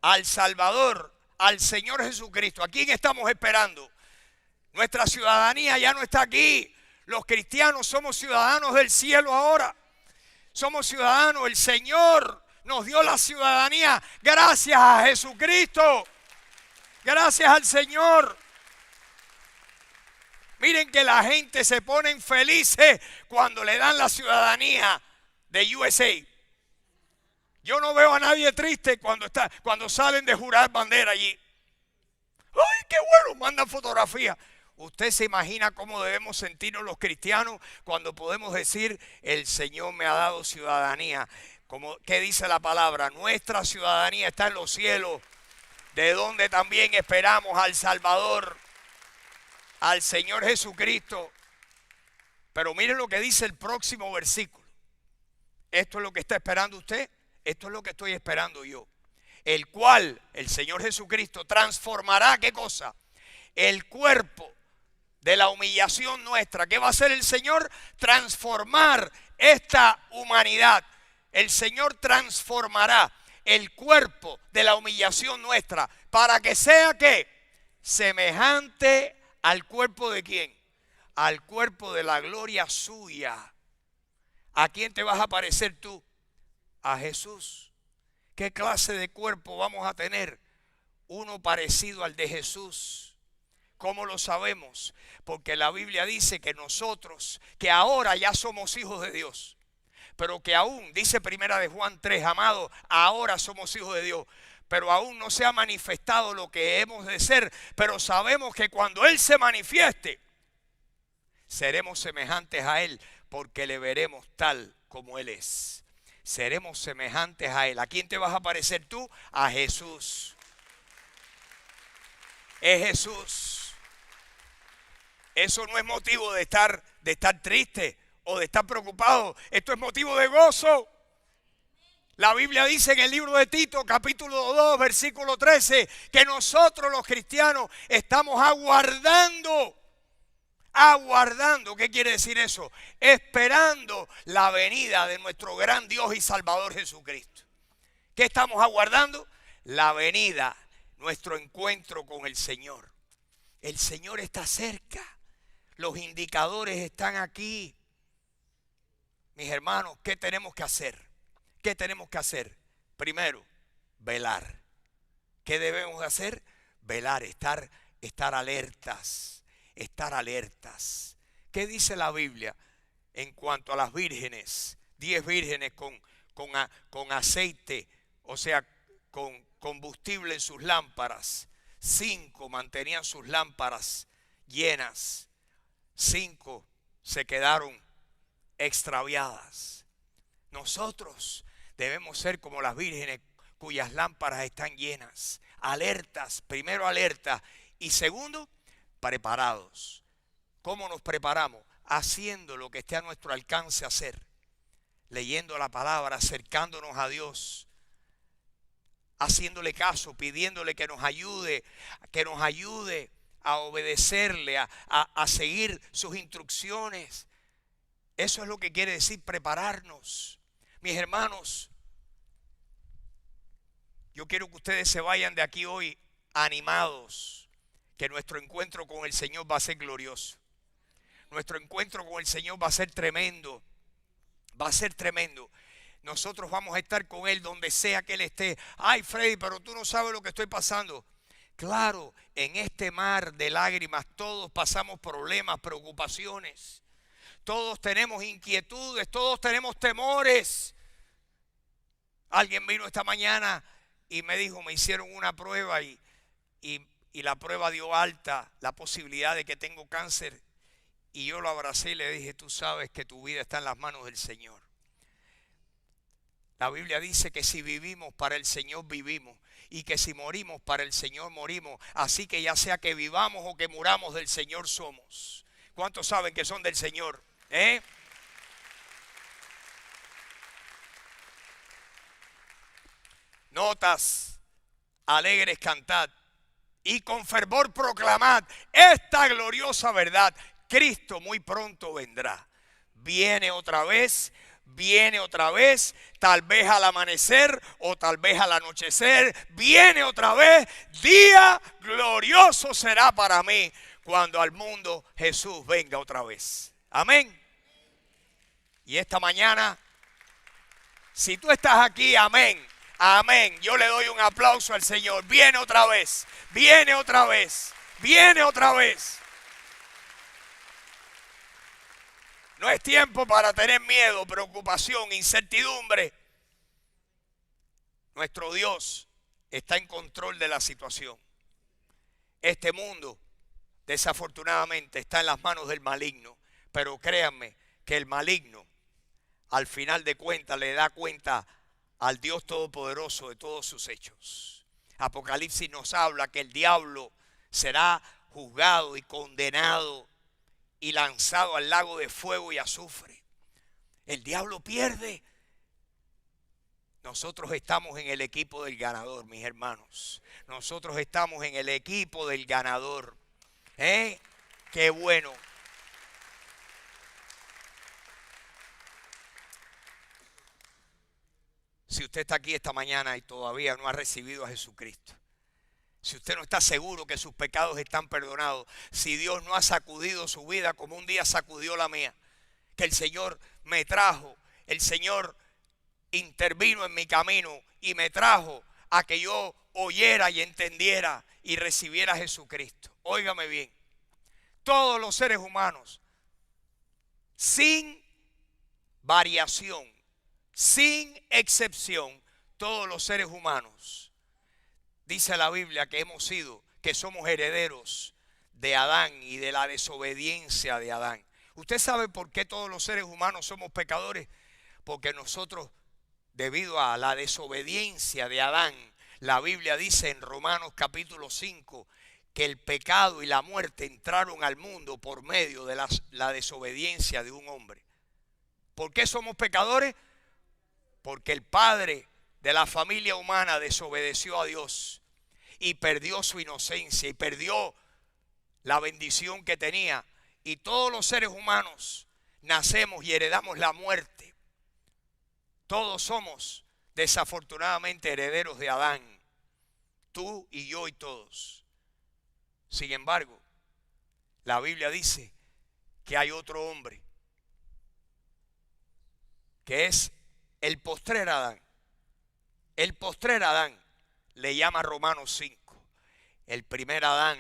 Al Salvador, al Señor Jesucristo. ¿A quién estamos esperando? Nuestra ciudadanía ya no está aquí. Los cristianos somos ciudadanos del cielo ahora. Somos ciudadanos. El Señor nos dio la ciudadanía gracias a Jesucristo. Gracias al Señor. Miren que la gente se pone felices cuando le dan la ciudadanía de USA. Yo no veo a nadie triste cuando salen de jurar bandera allí. ¡Ay, qué bueno! Mandan fotografías. ¿Usted se imagina cómo debemos sentirnos los cristianos cuando podemos decir, el Señor me ha dado ciudadanía? ¿Qué dice la palabra? Nuestra ciudadanía está en los cielos, de donde también esperamos al Salvador, al Señor Jesucristo. Pero miren lo que dice el próximo versículo. ¿Esto es lo que está esperando usted? Esto es lo que estoy esperando yo. El cual, el Señor Jesucristo, transformará, ¿qué cosa? El cuerpo de la humillación nuestra. ¿Qué va a hacer el Señor? Transformar esta humanidad. El Señor transformará el cuerpo de la humillación nuestra para que sea, ¿qué? Semejante al cuerpo de ¿quién? Al cuerpo de la gloria suya. ¿A quién te vas a parecer tú? A Jesús. ¿Qué clase de cuerpo vamos a tener? Uno parecido al de Jesús. ¿Cómo lo sabemos? Porque la Biblia dice que nosotros, que ahora ya somos hijos de Dios, pero que aún, dice primera de Juan 3, amados, ahora somos hijos de Dios, pero aún no se ha manifestado lo que hemos de ser, pero sabemos que cuando Él se manifieste, seremos semejantes a Él, porque le veremos tal como Él es. Seremos semejantes a Él. ¿A quién te vas a parecer tú? A Jesús. Es Jesús. Eso no es motivo de estar triste o de estar preocupado. Esto es motivo de gozo. La Biblia dice en el libro de Tito, capítulo 2, versículo 13, que nosotros los cristianos estamos aguardando. ¿Qué quiere decir eso? Esperando la venida de nuestro gran Dios y Salvador Jesucristo. ¿Qué estamos aguardando? La venida, nuestro encuentro con el Señor. El Señor está cerca. Los indicadores están aquí. Mis hermanos, ¿qué tenemos que hacer? ¿Qué tenemos que hacer? Primero, velar. ¿Qué debemos hacer? Velar, estar alertas. Estar alertas. ¿Qué dice la Biblia en cuanto a las vírgenes? 10 vírgenes con aceite, o sea, con combustible en sus lámparas. 5 mantenían sus lámparas llenas. 5 se quedaron extraviadas. Nosotros debemos ser como las vírgenes cuyas lámparas están llenas. Alertas, primero alertas y segundo, preparados. ¿Cómo nos preparamos? Haciendo lo que esté a nuestro alcance hacer. Leyendo la palabra, acercándonos a Dios. Haciéndole caso, pidiéndole que nos ayude a obedecerle, a seguir sus instrucciones. Eso es lo que quiere decir prepararnos. Mis hermanos, yo quiero que ustedes se vayan de aquí hoy animados. Que nuestro encuentro con el Señor va a ser glorioso. Nuestro encuentro con el Señor va a ser tremendo. Va a ser tremendo. Nosotros vamos a estar con Él donde sea que Él esté. Ay, Freddy, pero tú no sabes lo que estoy pasando. Claro, en este mar de lágrimas todos pasamos problemas, preocupaciones. Todos tenemos inquietudes, todos tenemos temores. Alguien vino esta mañana y me dijo, me hicieron una prueba y la prueba dio alta la posibilidad de que tengo cáncer. Y yo lo abracé y le dije, tú sabes que tu vida está en las manos del Señor. La Biblia dice que si vivimos para el Señor vivimos. Y que si morimos para el Señor morimos. Así que ya sea que vivamos o que muramos, del Señor somos. ¿Cuántos saben que son del Señor? Notas alegres cantad. Y con fervor proclamad esta gloriosa verdad. Cristo muy pronto vendrá. Viene otra vez, tal vez al amanecer o tal vez al anochecer. Viene otra vez, día glorioso será para mí cuando al mundo Jesús venga otra vez. Amén. Y esta mañana, si tú estás aquí, amén. Amén. Yo le doy un aplauso al Señor. Viene otra vez. Viene otra vez. Viene otra vez. No es tiempo para tener miedo, preocupación, incertidumbre. Nuestro Dios está en control de la situación. Este mundo, desafortunadamente, está en las manos del maligno. Pero créanme que el maligno, al final de cuentas, le da cuenta al Dios Todopoderoso de todos sus hechos. Apocalipsis nos habla que el diablo será juzgado y condenado y lanzado al lago de fuego y azufre. El diablo pierde. Nosotros estamos en el equipo del ganador, mis hermanos. Nosotros estamos en el equipo del ganador. Qué bueno. Si usted está aquí esta mañana y todavía no ha recibido a Jesucristo, si usted no está seguro que sus pecados están perdonados, si Dios no ha sacudido su vida como un día sacudió la mía, que el Señor me trajo, el Señor intervino en mi camino y me trajo a que yo oyera y entendiera y recibiera a Jesucristo. Óigame bien, todos los seres humanos, sin variación, sin excepción, todos los seres humanos, dice la Biblia que somos herederos de Adán y de la desobediencia de Adán. ¿Usted sabe por qué todos los seres humanos somos pecadores? Porque nosotros, debido a la desobediencia de Adán, la Biblia dice en Romanos capítulo 5 que el pecado y la muerte entraron al mundo por medio de la desobediencia de un hombre. ¿Por qué somos pecadores? Porque el padre de la familia humana desobedeció a Dios y perdió su inocencia y perdió la bendición que tenía. Y todos los seres humanos nacemos y heredamos la muerte. Todos somos desafortunadamente herederos de Adán. Tú y yo y todos. Sin embargo, la Biblia dice que hay otro hombre que es el postrer Adán. El postrer Adán le llama Romanos 5. El primer Adán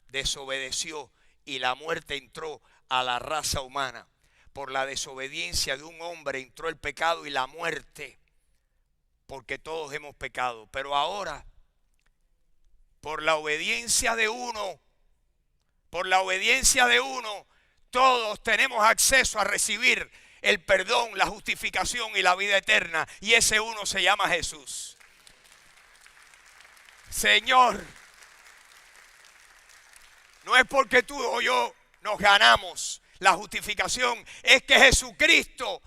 desobedeció y la muerte entró a la raza humana. Por la desobediencia de un hombre entró el pecado y la muerte, porque todos hemos pecado. Pero ahora, por la obediencia de uno, todos tenemos acceso a recibir el perdón, la justificación y la vida eterna. Y ese uno se llama Jesús. Señor, no es porque tú o yo nos ganamos la justificación, es que Jesucristo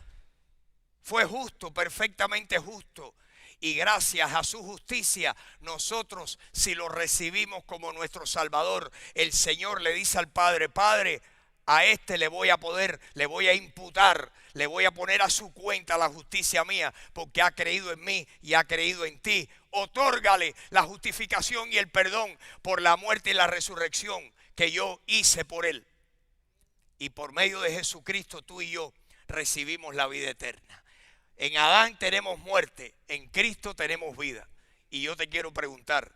fue justo, perfectamente justo. Y gracias a su justicia, nosotros, si lo recibimos como nuestro Salvador, el Señor le dice al Padre: Padre, a este le voy a imputar, le voy a poner a su cuenta la justicia mía, porque ha creído en mí y ha creído en ti. Otórgale la justificación y el perdón por la muerte y la resurrección que yo hice por él. Y por medio de Jesucristo, tú y yo recibimos la vida eterna. En Adán tenemos muerte, en Cristo tenemos vida. Y yo te quiero preguntar,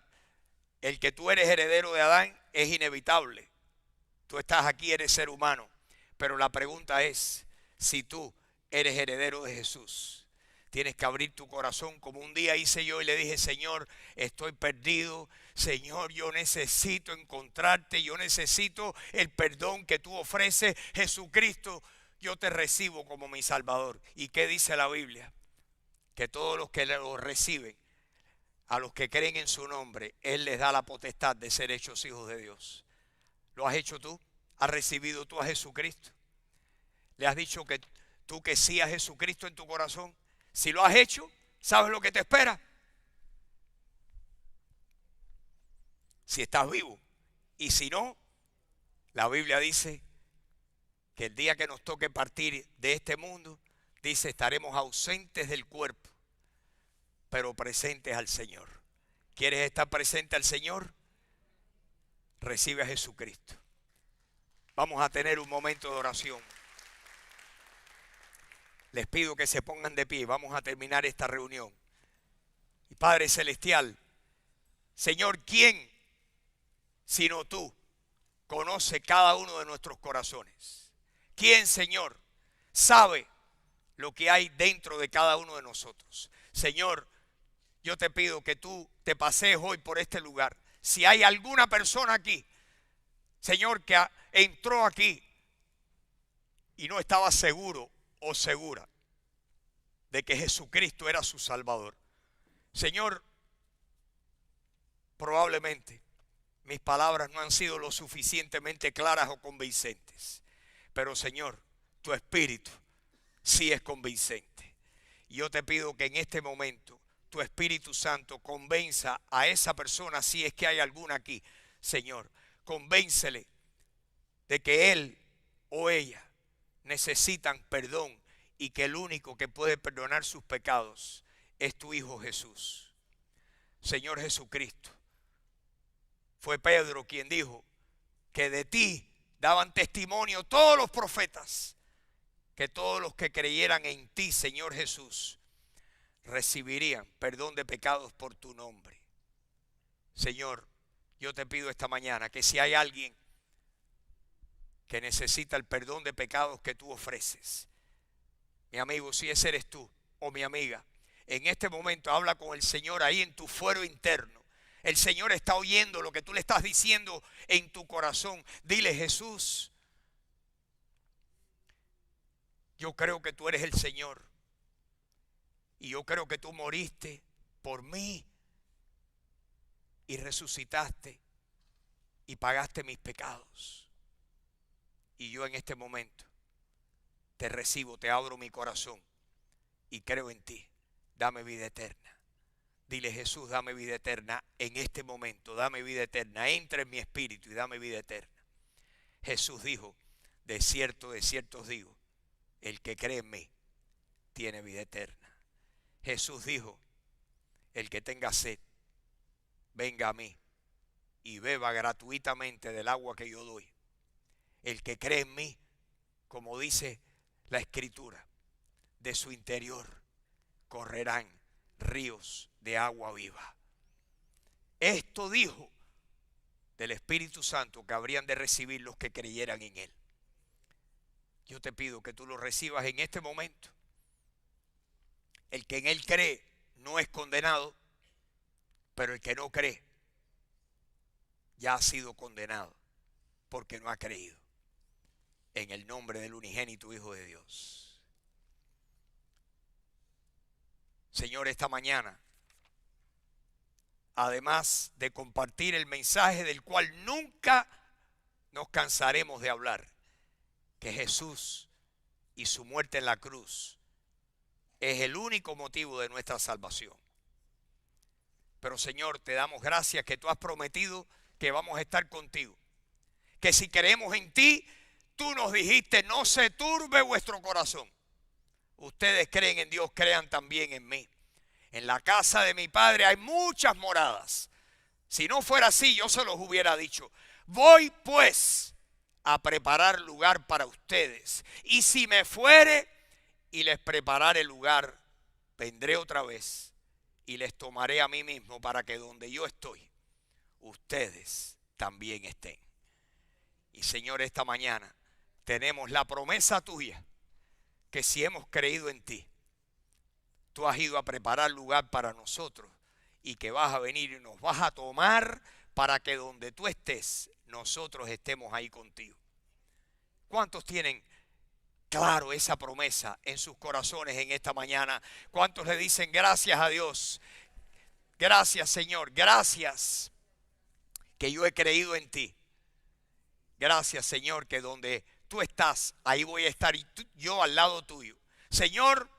el que tú eres heredero de Adán es inevitable. Tú estás aquí, eres ser humano. Pero la pregunta es, si tú eres heredero de Jesús, tienes que abrir tu corazón como un día hice yo y le dije: Señor, estoy perdido. Señor, yo necesito encontrarte. Yo necesito el perdón que tú ofreces. Jesucristo, yo te recibo como mi Salvador. ¿Y qué dice la Biblia? Que todos los que lo reciben, a los que creen en su nombre, Él les da la potestad de ser hechos hijos de Dios. ¿Lo has hecho tú? ¿Has recibido tú a Jesucristo? ¿Le has dicho que tú que sí a Jesucristo en tu corazón? Si lo has hecho, ¿sabes lo que te espera? Si estás vivo. Y si no, la Biblia dice que el día que nos toque partir de este mundo, dice, estaremos ausentes del cuerpo, pero presentes al Señor. ¿Quieres estar presente al Señor? Recibe a Jesucristo. Vamos a tener un momento de oración. Les pido que se pongan de pie. Vamos a terminar esta reunión. Y Padre Celestial, Señor, ¿quién sino tú conoce cada uno de nuestros corazones? ¿Quién, Señor, sabe lo que hay dentro de cada uno de nosotros. Señor, yo te pido que tú te pasees hoy por este lugar. Si hay alguna persona aquí, Señor, que entró aquí y no estaba seguro o segura de que Jesucristo era su Salvador. Señor, probablemente mis palabras no han sido lo suficientemente claras o convincentes. Pero Señor, tu Espíritu sí es convincente. Y yo te pido que en este momento tu Espíritu Santo convenza a esa persona, si es que hay alguna aquí, Señor, convéncele de que él o ella necesitan perdón y que el único que puede perdonar sus pecados es tu Hijo Jesús. Señor Jesucristo, fue Pedro quien dijo que de ti daban testimonio todos los profetas, que todos los que creyeran en ti, Señor Jesús, recibirían perdón de pecados por tu nombre. Señor, yo te pido esta mañana que si hay alguien que necesita el perdón de pecados que tú ofreces, mi amigo, si ese eres tú o mi amiga, en este momento habla con el Señor ahí en tu fuero interno. El Señor está oyendo lo que tú le estás diciendo en tu corazón. Dile: Jesús, yo creo que tú eres el Señor. Y yo creo que tú moriste por mí y resucitaste y pagaste mis pecados. Y yo en este momento te recibo, te abro mi corazón y creo en ti. Dame vida eterna. Dile: Jesús, dame vida eterna en este momento, dame vida eterna. Entra en mi espíritu y dame vida eterna. Jesús dijo: de cierto os digo, el que cree en mí tiene vida eterna. Jesús dijo: el que tenga sed, venga a mí y beba gratuitamente del agua que yo doy. El que cree en mí, como dice la Escritura, de su interior correrán ríos de agua viva. Esto dijo del Espíritu Santo que habrían de recibir los que creyeran en él. Yo te pido que tú lo recibas en este momento. El que en él cree no es condenado, pero el que no cree ya ha sido condenado porque no ha creído en el nombre del unigénito Hijo de Dios. Señor, esta mañana, además de compartir el mensaje del cual nunca nos cansaremos de hablar, que Jesús y su muerte en la cruz es el único motivo de nuestra salvación. Pero Señor, te damos gracias que tú has prometido que vamos a estar contigo. Que si creemos en ti, tú nos dijiste: no se turbe vuestro corazón. Ustedes creen en Dios, crean también en mí. En la casa de mi Padre hay muchas moradas. Si no fuera así, yo se los hubiera dicho. Voy pues a preparar lugar para ustedes. Y si me fuere y les prepararé lugar, vendré otra vez y les tomaré a mí mismo, para que donde yo estoy, ustedes también estén. Y Señor, esta mañana tenemos la promesa tuya, que si hemos creído en ti, tú has ido a preparar lugar para nosotros y que vas a venir y nos vas a tomar para que donde tú estés, nosotros estemos ahí contigo. ¿Cuántos tienen claro esa promesa en sus corazones en esta mañana? ¿Cuántos le dicen gracias a Dios? Gracias, Señor, gracias que yo he creído en ti. Gracias, Señor, que donde tú estás, ahí voy a estar y yo al lado tuyo. Señor,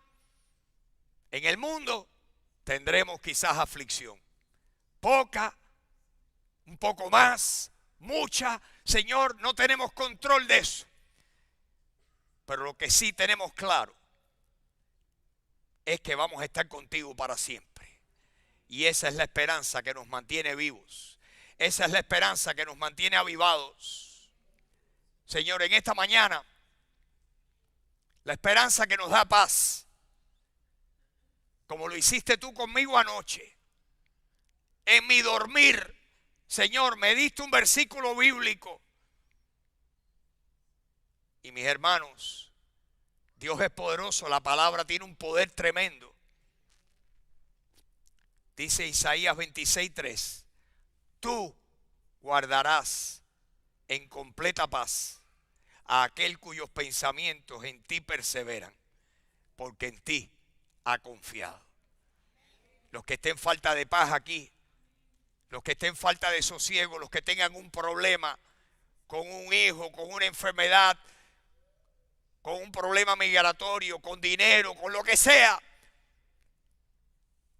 en el mundo tendremos quizás aflicción. Poca, un poco más, mucha. Señor, no tenemos control de eso. Pero lo que sí tenemos claro es que vamos a estar contigo para siempre. Y esa es la esperanza que nos mantiene vivos. Esa es la esperanza que nos mantiene avivados. Señor, en esta mañana, la esperanza que nos da paz, como lo hiciste tú conmigo anoche, en mi dormir, Señor, me diste un versículo bíblico. Y mis hermanos, Dios es poderoso, la palabra tiene un poder tremendo. Dice Isaías 26:3, tú guardarás en completa paz a aquel cuyos pensamientos en ti perseveran, porque en ti ha confiado. Los que estén falta de paz aquí, los que estén falta de sosiego, los que tengan un problema con un hijo, con una enfermedad, con un problema migratorio, con dinero, con lo que sea,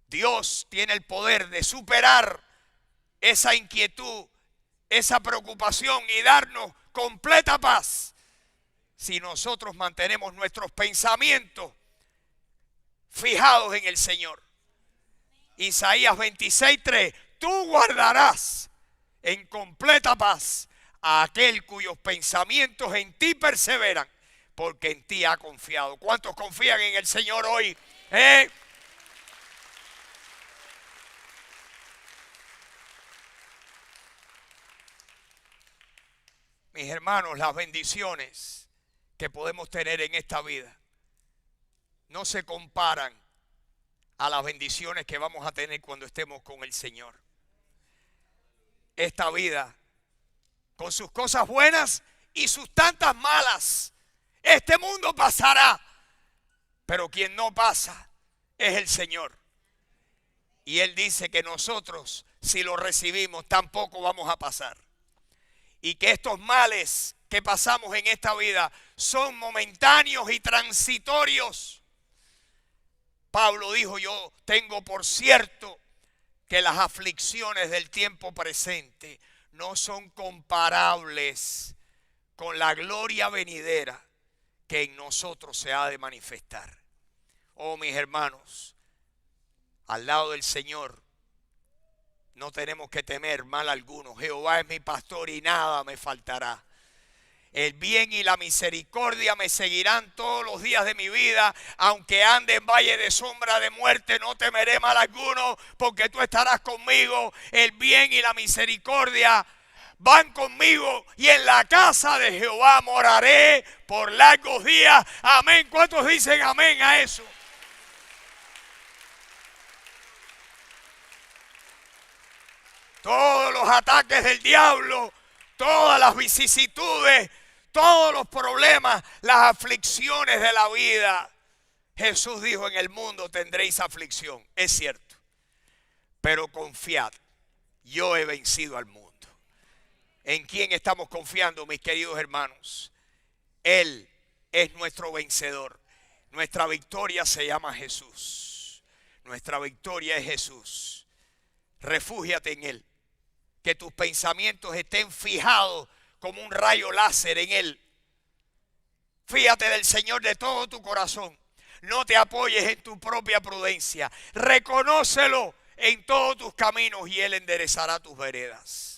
Dios tiene el poder de superar esa inquietud, esa preocupación y darnos completa paz si nosotros mantenemos nuestros pensamientos fijados en el Señor. Isaías 26:3, tú guardarás en completa paz a aquel cuyos pensamientos en ti perseveran, porque en ti ha confiado. ¿Cuántos confían en el Señor hoy? Mis hermanos, las bendiciones que podemos tener en esta vida no se comparan a las bendiciones que vamos a tener cuando estemos con el Señor. Esta vida, con sus cosas buenas y sus tantas malas, este mundo pasará, pero quien no pasa es el Señor. Y Él dice que nosotros, si lo recibimos, tampoco vamos a pasar. Y que estos males que pasamos en esta vida son momentáneos y transitorios. Pablo dijo, yo tengo por cierto que las aflicciones del tiempo presente no son comparables con la gloria venidera que en nosotros se ha de manifestar. Oh, mis hermanos, al lado del Señor no tenemos que temer mal alguno. Jehová es mi pastor y nada me faltará. El bien y la misericordia me seguirán todos los días de mi vida. Aunque ande en valle de sombra de muerte, no temeré mal alguno, porque tú estarás conmigo. El bien y la misericordia van conmigo, y en la casa de Jehová moraré por largos días. Amén. ¿Cuántos dicen amén a eso? Todos los ataques del diablo, todas las vicisitudes, todos los problemas, las aflicciones de la vida. Jesús dijo, en el mundo tendréis aflicción. Es cierto, pero confiad, yo he vencido al mundo. ¿En quién estamos confiando, mis queridos hermanos? Él es nuestro vencedor. Nuestra victoria se llama Jesús. Nuestra victoria es Jesús. Refúgiate en Él. Que tus pensamientos estén fijados como un rayo láser en Él. Fíjate del Señor de todo tu corazón. No te apoyes en tu propia prudencia. Reconócelo en todos tus caminos y Él enderezará tus veredas.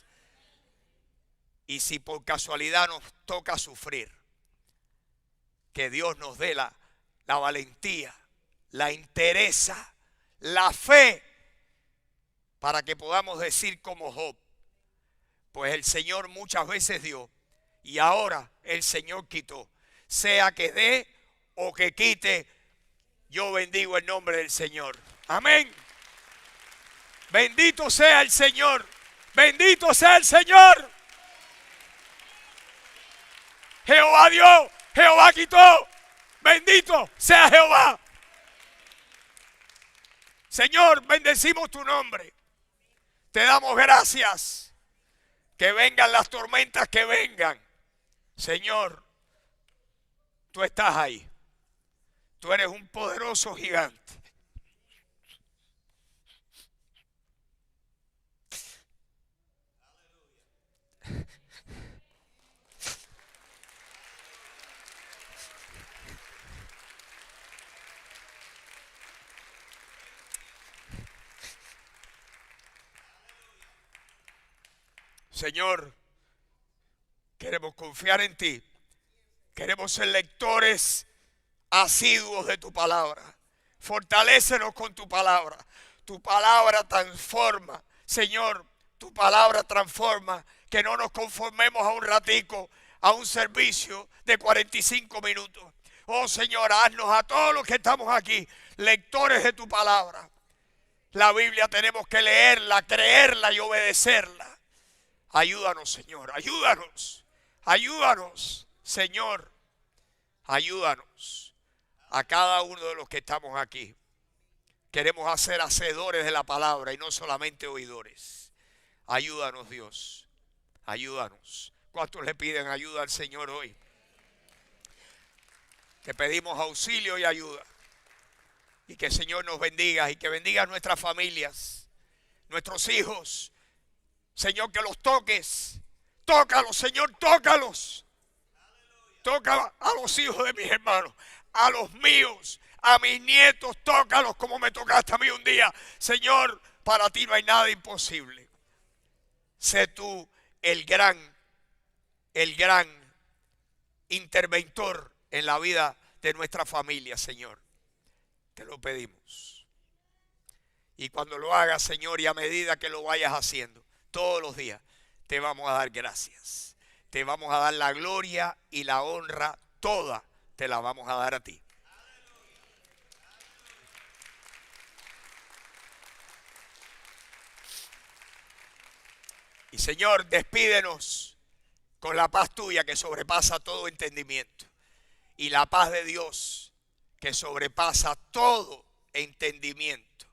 Y si por casualidad nos toca sufrir, que Dios nos dé la valentía, la entereza, la fe, para que podamos decir como Job, pues el Señor muchas veces dio y ahora el Señor quitó. Sea que dé o que quite, yo bendigo el nombre del Señor. Amén. Bendito sea el Señor. Bendito sea el Señor. Jehová dio, Jehová quitó. Bendito sea Jehová. Señor, bendecimos tu nombre. Te damos gracias. Que vengan las tormentas que vengan. Señor, tú estás ahí. Tú eres un poderoso gigante. Señor, queremos confiar en ti. Queremos ser lectores asiduos de tu palabra. Fortalécenos con tu palabra. Tu palabra transforma. Señor, tu palabra transforma. Que no nos conformemos a un ratico, a un servicio de 45 minutos. Oh Señor, haznos a todos los que estamos aquí lectores de tu palabra. La Biblia tenemos que leerla, creerla y obedecerla. Ayúdanos, Señor, ayúdanos. Ayúdanos, Señor. Ayúdanos a cada uno de los que estamos aquí. Queremos ser hacedores de la palabra y no solamente oidores. Ayúdanos, Dios. Ayúdanos. ¿Cuántos le piden ayuda al Señor hoy? Que pedimos auxilio y ayuda. Y que el Señor nos bendiga y que bendiga a nuestras familias, nuestros hijos. Señor, que los toques. Tócalos, Señor, tócalos. Toca a los hijos de mis hermanos, a los míos, a mis nietos, tócalos como me tocaste a mí un día. Señor, para ti no hay nada imposible. Sé tú el gran interventor en la vida de nuestra familia, Señor. Te lo pedimos. Y cuando lo hagas, Señor, y a medida que lo vayas haciendo, todos los días, te vamos a dar gracias. Te vamos a dar la gloria y la honra, toda te la vamos a dar a ti. Y Señor, despídenos con la paz tuya que sobrepasa todo entendimiento. Y la paz de Dios que sobrepasa todo entendimiento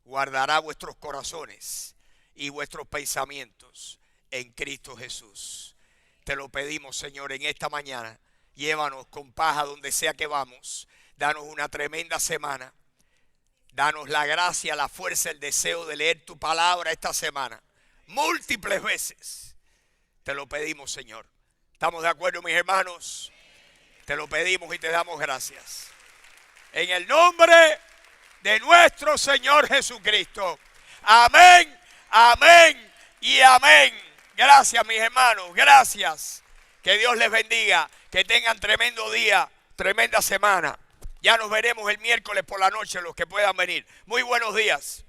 guardará vuestros corazones y vuestros pensamientos en Cristo Jesús. Te lo pedimos, Señor, en esta mañana. Llévanos con paz a donde sea que vamos. Danos una tremenda semana. Danos la gracia, la fuerza, el deseo de leer tu palabra esta semana. Múltiples veces. Te lo pedimos, Señor. ¿Estamos de acuerdo, mis hermanos? Te lo pedimos y te damos gracias. En el nombre de nuestro Señor Jesucristo. Amén, amén y amén. Gracias, mis hermanos, gracias. Que Dios les bendiga, que tengan tremendo día, tremenda semana. Ya nos veremos el miércoles por la noche, los que puedan venir. Muy buenos días.